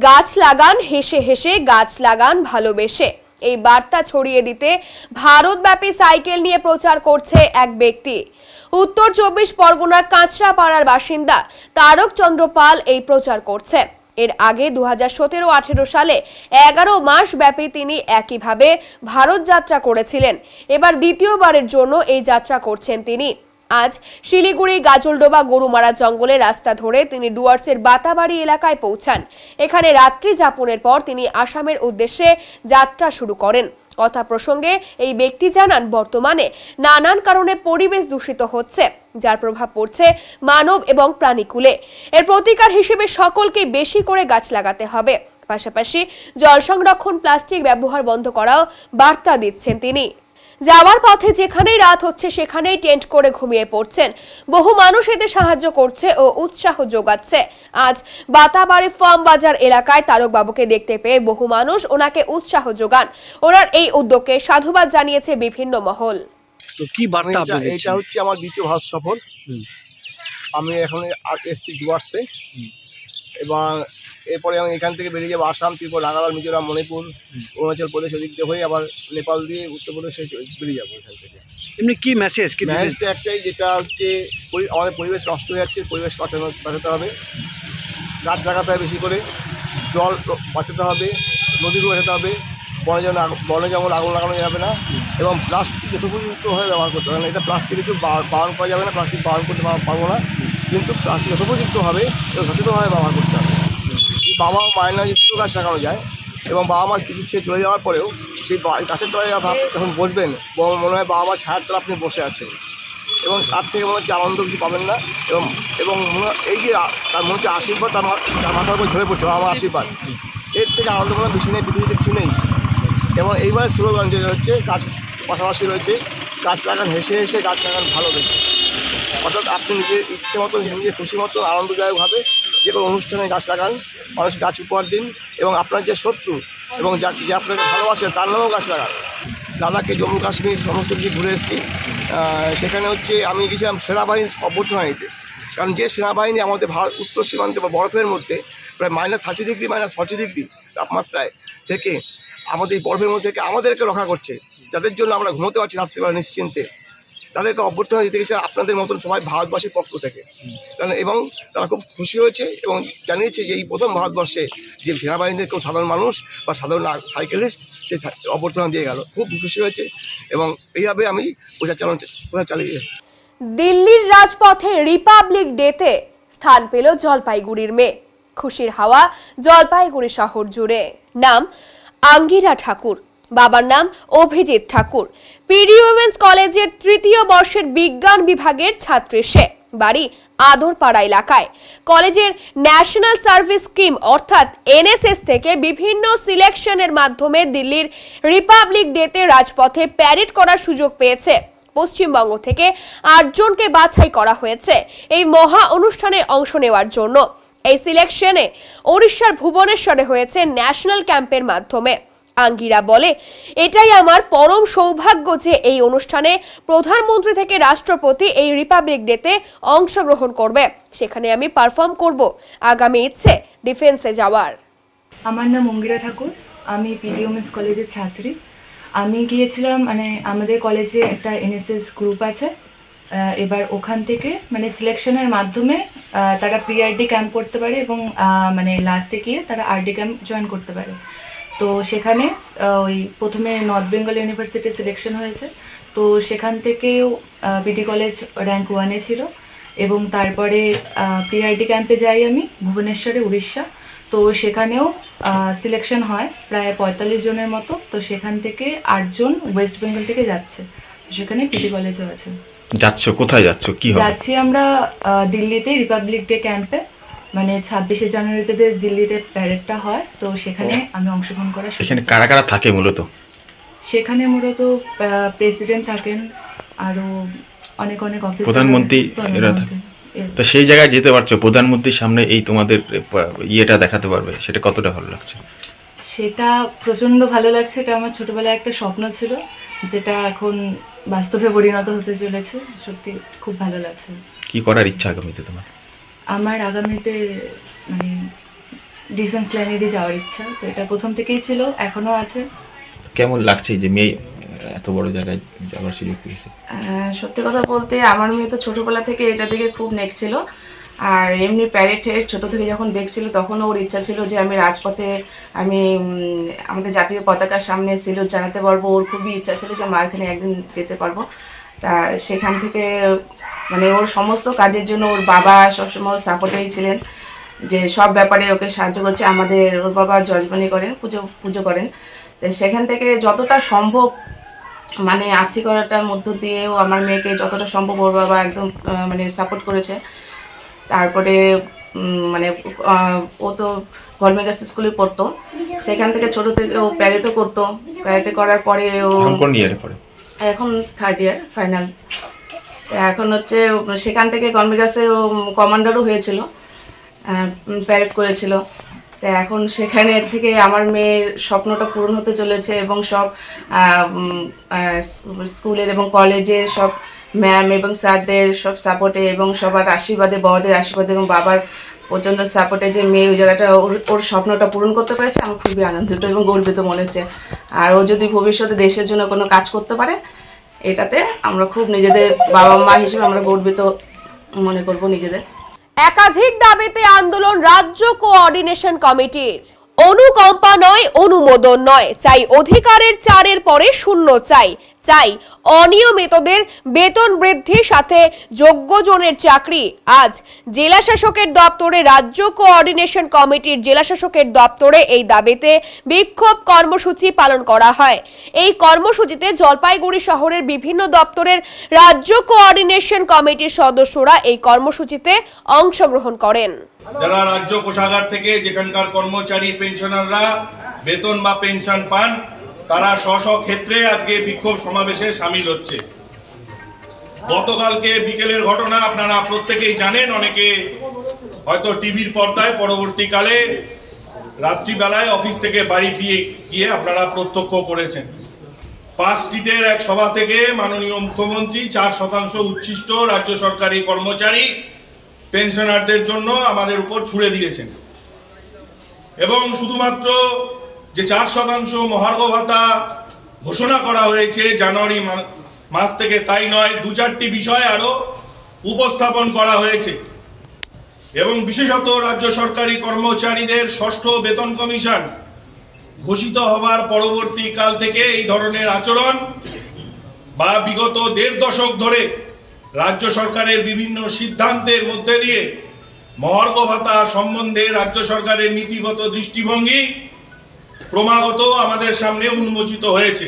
গাছ লাগান হেসে হেসে, গাছ লাগান ভালোবেসে, এই বার্তা ছড়িয়ে দিতে ভারতব্যাপী সাইকেল নিয়ে প্রচার করছে এক ব্যক্তি। উত্তর 24 পরগনার কাঁচরাপাড়ার বাসিন্দা তারক চন্দ্র পাল এই প্রচার করছে। এর আগে 2017-18 সালে 11 মাস ব্যাপী তিনি একইভাবে ভারত যাত্রা করেছিলেন। এবার দ্বিতীয়বারের জন্য এই যাত্রা করছেন তিনি। আজ শিলিগুড়ি গাজলডোবা গরুমারা জঙ্গলে রাস্তা ধরে তিনি ডুয়ার্সের বাতাবাড়ি এলাকায় পৌঁছান। এখানে রাত্রি যাপনের পর তিনি আসামের উদ্দেশ্যে যাত্রা শুরু করেন। কথা প্রসঙ্গে এই ব্যক্তি জানান, বর্তমানে নানান কারণে পরিবেশ দূষিত হচ্ছে, যার প্রভাব পড়ছে মানব এবং প্রাণীকুলে। এর প্রতিকার হিসেবে সকলকে বেশি করে গাছ লাগাতে হবে। পাশাপাশি জল সংরক্ষণ, প্লাস্টিক ব্যবহার বন্ধ করাও বার্তা দিচ্ছেন তিনি। যাওয়ার পথে যেখানেই রাত হচ্ছে সেখানেই টেন্ট করে ঘুমিয়ে পড়ছেন। বহু মানুষ এতে সাহায্য করছে ও উৎসাহ যোগাচ্ছে। আজ বাতাবাড়ি ফার্ম বাজার এলাকায় তারক বাবুকে দেখতে পেয়ে বহু মানুষ ওনাকে উৎসাহ যোগান। ওনার এই উদ্যোগকে সাধুবাদ জানিয়েছে বিভিন্ন মহল। তো কি বার্তা আপনাদের? এটা হচ্ছে আমার দ্বিতীয় ভারত সফর। আমি এখন এসছি ডুয়ার্সে, এবং এরপরে আমি এখান থেকে বেরিয়ে যাবো আসাম, ত্রিপুরা, নাগাল্যান্ড, মিজোরাম, মণিপুর, অরুণাচল প্রদেশ, ওদিক দিয়ে হয়ে আবার নেপাল দিয়ে উত্তরপ্রদেশে বেরিয়ে যাবো এখান থেকে। এমনি কি মেসেজ? মেসেজটা একটাই, যেটা হচ্ছে আমাদের পরিবেশ নষ্ট হয়ে যাচ্ছে, পরিবেশ বাঁচাতে হবে, গাছ লাগাতে হবে বেশি করে, জল বাঁচাতে হবে, নদীগুলো বাঁচাতে হবে, বনে জঙ্গল আগুন লাগানো যাবে না, এবং প্লাস্টিক যথোপযুক্তভাবে ব্যবহার করতে হবে। কারণ এটা প্লাস্টিক কিছু বারণ করা যাবে না, প্লাস্টিক বারণ করতে পারবো না, কিন্তু প্লাস্টিক যথোপযুক্তভাবে এবং সচেতনভাবে ব্যবহার করতে হবে। বাবা মায়ের না যে দুটো গাছ লাগানো যায়, এবং বাবা মা কিছু ছেড়ে চলে যাওয়ার পরেও সেই গাছের তলায় যখন বসবেন, মনে হয় বাবা মার ছায়ার তলা আপনি বসে আছেন, এবং তার থেকে মনে হচ্ছে আনন্দ কিছু পাবেন না, এবং এই যে তার মনে হচ্ছে আশীর্বাদ তার মাথার উপর ঝরে পড়ছে, বাবা মার আশীর্বাদ, এর থেকে আনন্দ মনে বেশি নেই, পৃথিবীতে কিছু নেই। এবং এইবারে স্লোগান যেটা হচ্ছে, গাছ পাশাপাশি রয়েছে, গাছ লাগান হেসে হেসে, গাছ লাগান ভালোবেসে। অর্থাৎ আপনি নিজের ইচ্ছে মতো, নিজের খুশি মতো, আনন্দদায়কভাবে যে কোনো অনুষ্ঠানে গাছ লাগান, মানুষ গাছ উপহার দিন, এবং আপনার যে শত্রু এবং যে আপনাকে ভালোবাসে তার নামেও গাছ লাগান। লাদাখে, জম্মু কাশ্মীর সমস্ত কিছু ঘুরে এসেছি। সেখানে হচ্ছে আমি গেছিলাম সেনাবাহিনীর অভ্যর্থনা নিতে, কারণ যে সেনাবাহিনী আমাদের ভারত উত্তর সীমান্তে বা বরফের মধ্যে প্রায় -30 ডিগ্রি, -40 ডিগ্রি তাপমাত্রায় থেকে আমাদের এই বরফের মধ্যে থেকে আমাদেরকে রক্ষা করছে, যাদের জন্য আমরা ঘুমোতে পারছি রাত্রিবেলা নিশ্চিন্তে, তাদেরকে অভ্যর্থনা দিতে গেছে আপনাদের মতন সবাই ভারতবাসীর পক্ষ থেকে। কারণ এবং তারা খুব খুশি হয়েছে এবং জানিয়েছে যে এই প্রথম ভারতবর্ষে যে সেনাবাহিনীদের কেউ সাধারণ মানুষ বা সাধারণ সাইকেলিস্ট সে অভ্যর্থনা দিয়ে গেল, খুব খুশি হয়েছে, এবং এইভাবে আমি প্রচার চালিয়ে গেছি। দিল্লির রাজপথে রিপাবলিক ডেতে স্থান পেল জলপাইগুড়ির মেয়ে। খুশির হাওয়া জলপাইগুড়ি শহর জুড়ে। নাম আঙ্গিরা ঠাকুর, বাবার নাম অভিজিৎ ঠাকুর। পিডি উইমেন্স কলেজের 3য় বর্ষের বিজ্ঞান বিভাগের ছাত্রী সে। বাড়ি আদরপাড়া এলাকায়। কলেজের ন্যাশনাল সার্ভিস স্কিম অর্থাৎ এনএসএস থেকে বিভিন্ন সিলেকশনের মাধ্যমে দিল্লির রিপাবলিক ডেতে রাজপথে প্যারেড করার সুযোগ পেয়েছে। পশ্চিমবঙ্গ থেকে 8 জনকে বাছাই করা হয়েছে এই মহা অনুষ্ঠানে অংশ নেওয়ার জন্য। এই সিলেকশনে ওড়িশার ভুবনেশ্বরে হয়েছে ন্যাশনাল ক্যাম্পের মাধ্যমে। আঙ্গিরা বলে, এটাই আমার পরম সৌভাগ্য যে এই অনুষ্ঠানে প্রধানমন্ত্রী থেকে রাষ্ট্রপতি এই রিপাবলিক ডেতে অংশগ্রহণ করবে, সেখানে আমি পারফর্ম করব। আগামী ইচ্ছে ডিফেন্সে যাওয়ার। আমার নাম অঙ্গিরা ঠাকুর, আমি পিডি উইমেন্স কলেজের ছাত্রী। আমি গিয়েছিলাম, আমাদের কলেজে একটা এনএসএস গ্রুপ আছে, এবার ওখান থেকে সিলেকশনের মাধ্যমে তারা প্রি-আরডি ক্যাম্প করতে পারে এবং লাস্টে গিয়ে তারা আরডি ক্যাম্প জয়েন করতে পারে। তো সেখানে ওই প্রথমে নর্থ বেঙ্গল ইউনিভার্সিটি সিলেকশন হয়েছে, তো সেখান থেকেও পিডি কলেজ র্যাঙ্ক 1-এ ছিল, এবং তারপরে প্রি-আরডি ক্যাম্পে যাই আমি ভুবনেশ্বরে, উড়িষ্যা। তো সেখানেও সিলেকশন হয় প্রায় 45 জনের মতো। তো সেখান থেকে 8 জন ওয়েস্ট বেঙ্গল থেকে যাচ্ছে, তো সেখানে পিডি কলেজও আছে। যাচ্ছ কোথায়? যাচ্ছ কি হবে? যাচ্ছি আমরা দিল্লিতে রিপাবলিক ডে ক্যাম্পে, 26শে জানুয়ারিতে দিল্লিতে প্যারেডটা হয়, তো সেখানে আমি অংশগ্রহণ করা। সেখানে কারা কারা থাকে মূলত? সেখানে মূলত প্রেসিডেন্ট থাকেন, আরো অনেক অফিসার, প্রধানমন্ত্রী এরা থাকে। তো সেই জায়গায় যেতে পারছো, প্রধানমন্ত্রীর সামনে এই তোমাদের ইয়েটা দেখাতে পারবে, সেটা কতটা ভালো লাগছে? সেটা প্রচন্ড ভালো লাগছে। এটা আমার ছোটবেলায় একটা স্বপ্ন ছিল, যেটা এখন বাস্তবে পরিণত হতে চলেছে। সত্যি খুব ভালো লাগছে। কি করার ইচ্ছা আগামীতে তোমার? আমার আগামীতে ডিফেন্স লাইনে যাওয়ার ইচ্ছা, তো এটা প্রথম থেকেই ছিল, এখনো আছে। কেমন লাগছে যে মেয়ে এত বড় জায়গায় যাওয়ার সুযোগ পেয়েছে? সত্যি কথা বলতে আমার মেয়ে তো ছোটবেলা থেকে এটা দিকে খুব নেক ছিল, আর এমনি প্যারেড ছোট থেকে যখন দেখছিল তখনও ওর ইচ্ছা ছিল যে আমি রাজপথে আমাদের জাতীয় পতাকার সামনে সেলুট জানাতে পারবো। ওর খুবই ইচ্ছা ছিল যে মা এখানে একদিন যেতে পারবো। তা সেখান থেকে ওর সমস্ত কাজের জন্য ওর বাবা সবসময় ওর সাপোর্টেই ছিলেন, যে সব ব্যাপারে ওকে সাহায্য করছে। ওর বাবা জজবানি করেন, পুজো করেন, তো সেখান থেকে যতটা সম্ভব মানে আর্থিকতার মধ্য দিয়েও আমার মেয়েকে যতটা সম্ভব ওর বাবা একদম মানে সাপোর্ট করেছে। তারপরে মানে ও তো গভর্নমেন্ট গার্লস স্কুলে পড়তো, সেখান থেকে ছোট থেকে ও প্যারেটও করতো। প্যারেটে করার পরে ও এখন 3rd ইয়ার ফাইনাল। এখন হচ্ছে সেখান থেকে গভর্নমেন্ট গার্লসে ও কমান্ডারও হয়েছিল, প্যারেড করেছিল। তো এখন সেখানে থেকে আমার মেয়ের স্বপ্নটা পূরণ হতে চলেছে এবং সব স্কুলের এবং কলেজের সব ম্যাম এবং স্যারদের সব সাপোর্টে এবং সবার আশীর্বাদে, বড়দের আশীর্বাদে এবং বাবার প্রচণ্ড সাপোর্টে যে মেয়ে ওই জায়গাটা ওর স্বপ্নটা পূরণ করতে পেরেছে, আমার খুবই আনন্দিত এবং গর্বিত মনে হচ্ছে। আর ও যদি ভবিষ্যতে দেশের জন্য কোনো কাজ করতে পারে, এটাতে আমরা খুব নিজেদের বাবা মা হিসেবে আমরা গর্বিত মনে করব নিজেদের। একাধিক দাবিতে আন্দোলন রাজ্য কোঅর্ডিনেশন কমিটির। অনুকম্পা নয়, অনুমোদন নয়, চাই অধিকারের 4-এর পরে 0 চাই। চাই অনিয়মিতদের বেতন বৃদ্ধির সাথে যোগ্যজনের চাকরি। আজ জেলা শাসকের দপ্তরে রাজ্য কোঅর্ডিনেশন কমিটির জেলা শাসকের দপ্তরে এই দাবিতে বিক্ষোভ কর্মসূচি পালন করা হয়। এই কর্মসূচিতে জলপাইগুড়ি শহরের বিভিন্ন দপ্তরের রাজ্য কোঅর্ডিনেশন কমিটির সদস্যরা এই কর্মসূচিতে অংশগ্রহণ করেন। যারা রাজ্য কোষাগার থেকে যেখানকার কর্মচারী পেনশনাররা বেতন বা পেনশন পান, তারা স্ব ক্ষেত্রে আজকে বিক্ষোভ সমাবেশে সামিল হচ্ছে। গতকালকে বিকেলের ঘটনা আপনারা প্রত্যেকেই জানেন, অনেকে হয়তো টিভির পর্দায়, পরবর্তীকালে রাত্রিবেলায় অফিস থেকে বাড়ি ফিরে গিয়ে আপনারা প্রত্যক্ষ করেছেন। পার্ক স্ট্রিটের এক সভা থেকে মাননীয় মুখ্যমন্ত্রী 4% উচ্ছিষ্ট রাজ্য সরকারি কর্মচারী পেনশনারদের জন্য আমাদের উপর ছুড়ে দিয়েছেন এবং শুধুমাত্র যে 4% মহার্ঘ ভাতা ঘোষণা করা হয়েছে জানুয়ারি মাস থেকে, তাই নয়, 2-4টি বিষয় আরো উপস্থাপন করা হয়েছে এবং বিশেষত রাজ্য সরকারি কর্মচারীদের 6ষ্ঠ বেতন কমিশন ঘোষিত হবার পরবর্তী কাল থেকে এই ধরনের আচরণ বা বিগত 1.5 দশক ধরে রাজ্য সরকারের বিভিন্ন সিদ্ধান্তের মধ্যে দিয়ে মহার্ঘ ভাতা সম্বন্ধে রাজ্য সরকারের নীতিগত দৃষ্টিভঙ্গি ক্রমাগত আমাদের সামনে উন্মোচিত হয়েছে।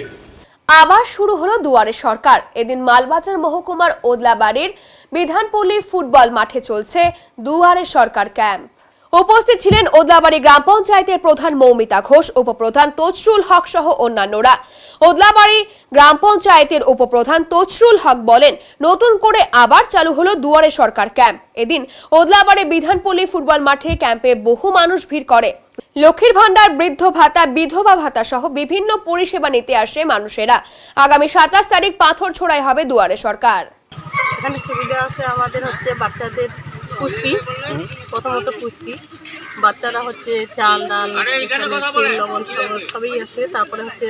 আবার শুরু হলো দুয়ারে সরকার। এদিন মালবাজার মহকুমার ওদলাবাড়ির বিধানপল্লী ফুটবল মাঠে চলছে দুয়ারে সরকার ক্যাম্প। উপস্থিত ছিলেন ওদলাবাড়ি গ্রাম পঞ্চায়েতের প্রধান মৌমিতা ঘোষ, উপপ্রধান তজরুল হক সহ অন্যান্যরা। ওদলাবাড়ি গ্রাম পঞ্চায়েতের উপপ্রধান তজরুল হক বলেন, নতুন করে আবার চালু হলো দুয়ারে সরকার ক্যাম্প। এদিন ওদলাবাড়ি বিধানপল্লী ফুটবল মাঠে ক্যাম্পে বহু মানুষ ভিড় করে। লক্ষ্মীর ভান্ডার, বৃদ্ধ ভাতা, বিধবা ভাতা সহ বিভিন্ন পরিষেবা নিতে আসে মানুষেরা। আগামী 27 তারিখ পাথরছোড়ায় হবে দুয়ারে সরকার। এখানে সুবিধা আছে আমাদের হচ্ছে বাচ্চাদের পুষ্টি, প্রথমত পুষ্টি, বাচ্চারা হচ্ছে চাল ডাল লবণ সবই আসে। তারপরে হচ্ছে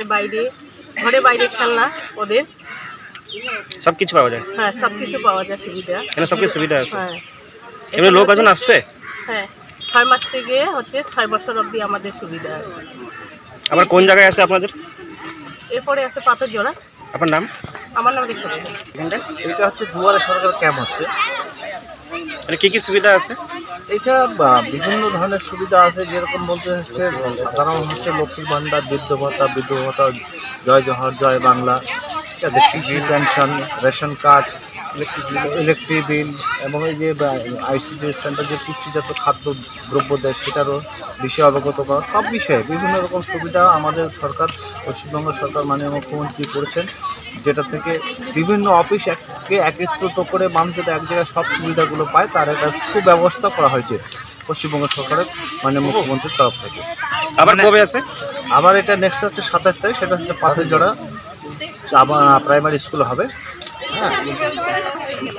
ঘরে বাইরে খেলনা, ওদের সবকিছু পাওয়া যায়। হ্যাঁ, সবকিছু পাওয়া যায়, সুবিধা এখানে সবকিছু সুবিধা আছে। হ্যাঁ, এমনি লোক এখন আসছে। হ্যাঁ, 6 মাস থেকে হচ্ছে 6 বছর অবধি আমাদের সুবিধা আছে। আবার কোন জায়গায় আছে আপনাদের? এরপরে আছে পাথরজোড়া। আপনার নাম? আমার নাম দেখতে এটা হচ্ছে দুয়ারে সরকার ক্যাম্প হচ্ছে। মানে কি কি সুবিধা আছে? এটা বিভিন্ন ধরনের সুবিধা আছে, যেরকম বলতে হচ্ছে সাধারণ হচ্ছে লক্ষ্মীর ভান্ডার, বৃদ্ধ ভাতা, Jai Johar Jai Bangla, pension, ration card, electric bill এবং এই যে আইসিডি সেন্টার যে পুষ্টিজাত খাদ্য দ্রব্য দেয় সেটারও বিষয়ে অবগত করা, সব বিষয়ে বিভিন্ন রকম সুবিধা আমাদের সরকার, পশ্চিমবঙ্গ সরকার মাননীয় মুখ্যমন্ত্রী করেছেন, যেটা থেকে বিভিন্ন অফিসকে একত্রিত করে মানুষ যাতে এক জায়গায় সব সুবিধাগুলো পায় তার একটা সুব্যবস্থা করা হয়েছে পশ্চিমবঙ্গ সরকারের মাননীয় মুখ্যমন্ত্রীর তরফ থেকে। আবার কবে আছে? আবার এটা নেক্সট হচ্ছে 27 তারিখ, সেটা হচ্ছে পাথরজোড়া প্রাইমারি স্কুল হবে। হ্যাঁ,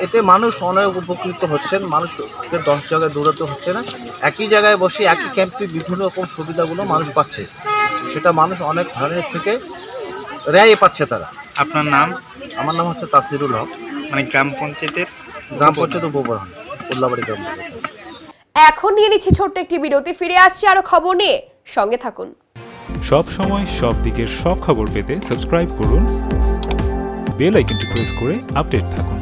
এতে মানুষ অনেক উপকৃত হচ্ছেন, মানুষকে 10 জায়গায় দৌড়াতে হচ্ছে না, একই জায়গায় বসে একই ক্যাম্পে বিভিন্ন রকম সুবিধাগুলো মানুষ পাচ্ছে, সেটা মানুষ অনেক ধরনের থেকে রেহাই পাচ্ছে তারা। আপনার নাম? আমার নাম হচ্ছে তাসিরুল হক, মানে গ্রাম পঞ্চায়েত উপপ্রধান, ওদলাবাড়ি গ্রাম পঞ্চায়েত। এখন নিয়ে নিচ্ছি ছোট্ট একটি বিরতি, ফিরে আসছি আরো খবর নিয়ে, সঙ্গে থাকুন। সব সময় সব দিকের সব খবর পেতে সাবস্ক্রাইব করুন, বেল আইকনটি প্রেস করে আপডেট থাকুন।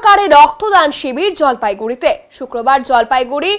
সরকারের রক্তদান শিবির জলপাইগুড়িতে। শুক্রবার জলপাইগুড়ি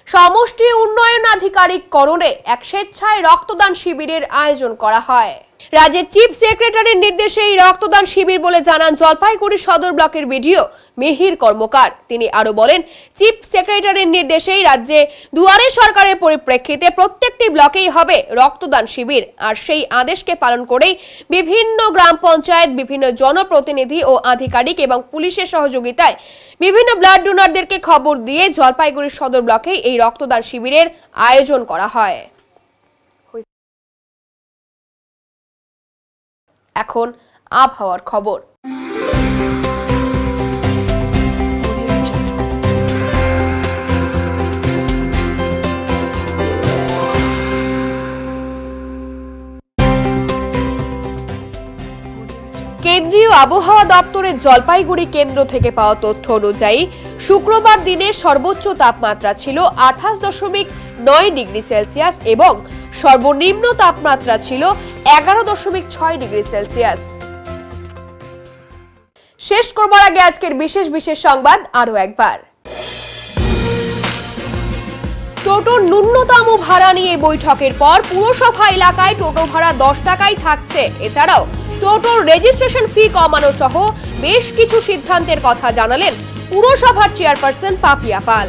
সমষ্টি উন্নয়ন আধিকারিক করণে এক স্বেচ্ছায় রক্তদান শিবিরের আয়োজন করা হয়। রাজ্যের চিফ সেক্রেটারির নির্দেশে এই রক্তদান শিবির বলে জানান জলপাইগুড়ি সদর ব্লকের বিডিও মিহির কর্মকার। তিনি আরো বলেন, চিফ সেক্রেটারির নির্দেশেই রাজ্যে দুয়ারে সরকারের পরিপ্রেক্ষিতে প্রত্যেকটি ব্লকেই হবে রক্তদান শিবির। আর সেই আদেশকে পালন করেই বিভিন্ন গ্রাম পঞ্চায়েত, বিভিন্ন জনপ্রতিনিধি ও আধিকারিক এবং পুলিশের সহযোগিতায় বিভিন্ন ব্লাড ডোনারদেরকে খবর দিয়ে জলপাইগুড়ি সদর ব্লকে এই রক্তদান শিবিরের আয়োজন করা হয়। এখন আবহাওয়ার খবর। কেন্দ্রীয় আবহাওয়া দপ্তরের জলপাইগুড়ি কেন্দ্র থেকে পাওয়া তথ্য অনুযায়ী শুক্রবার দিনের সর্বোচ্চ তাপমাত্রা ছিল 28.9 ডিগ্রি সেলসিয়াস এবং সর্বনিম্ন তাপমাত্রা ছিল 11.6 ডিগ্রি সেলসিয়াস। শেষ করবার আগে আজকের বিশেষ সংবাদ আরো একবার। টোটোর ন্যূনতম ভাড়া নিয়ে বৈঠকের পর পুরসভা এলাকায় টোটো ভাড়া 10 টাকাই থাকছে। এছাড়াও টোটোর রেজিস্ট্রেশন ফি কমানো সহ বেশ কিছু সিদ্ধান্তের কথা জানালেন পুরসভার চেয়ারপারসন পাপিয়া পাল।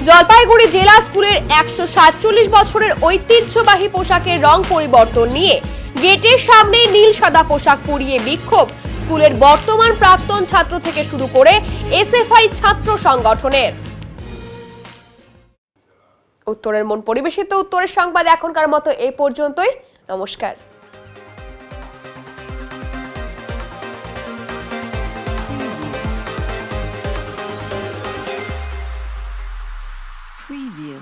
জলপাইগুড়ি জেলা স্কুলের 147 বছরের ঐতিহ্যবাহী পোশাকের রং পরিবর্তন নিয়ে গেটের সামনে নীল সাদা পোশাক পরিয়ে বিক্ষোভ স্কুলের বর্তমান প্রাক্তন ছাত্র থেকে শুরু করে এসএফআই ছাত্র সংগঠনের। উত্তরের মন পরিবেশিত উত্তরের সংবাদ এখনকার মতো এই পর্যন্তই। নমস্কার। Preview.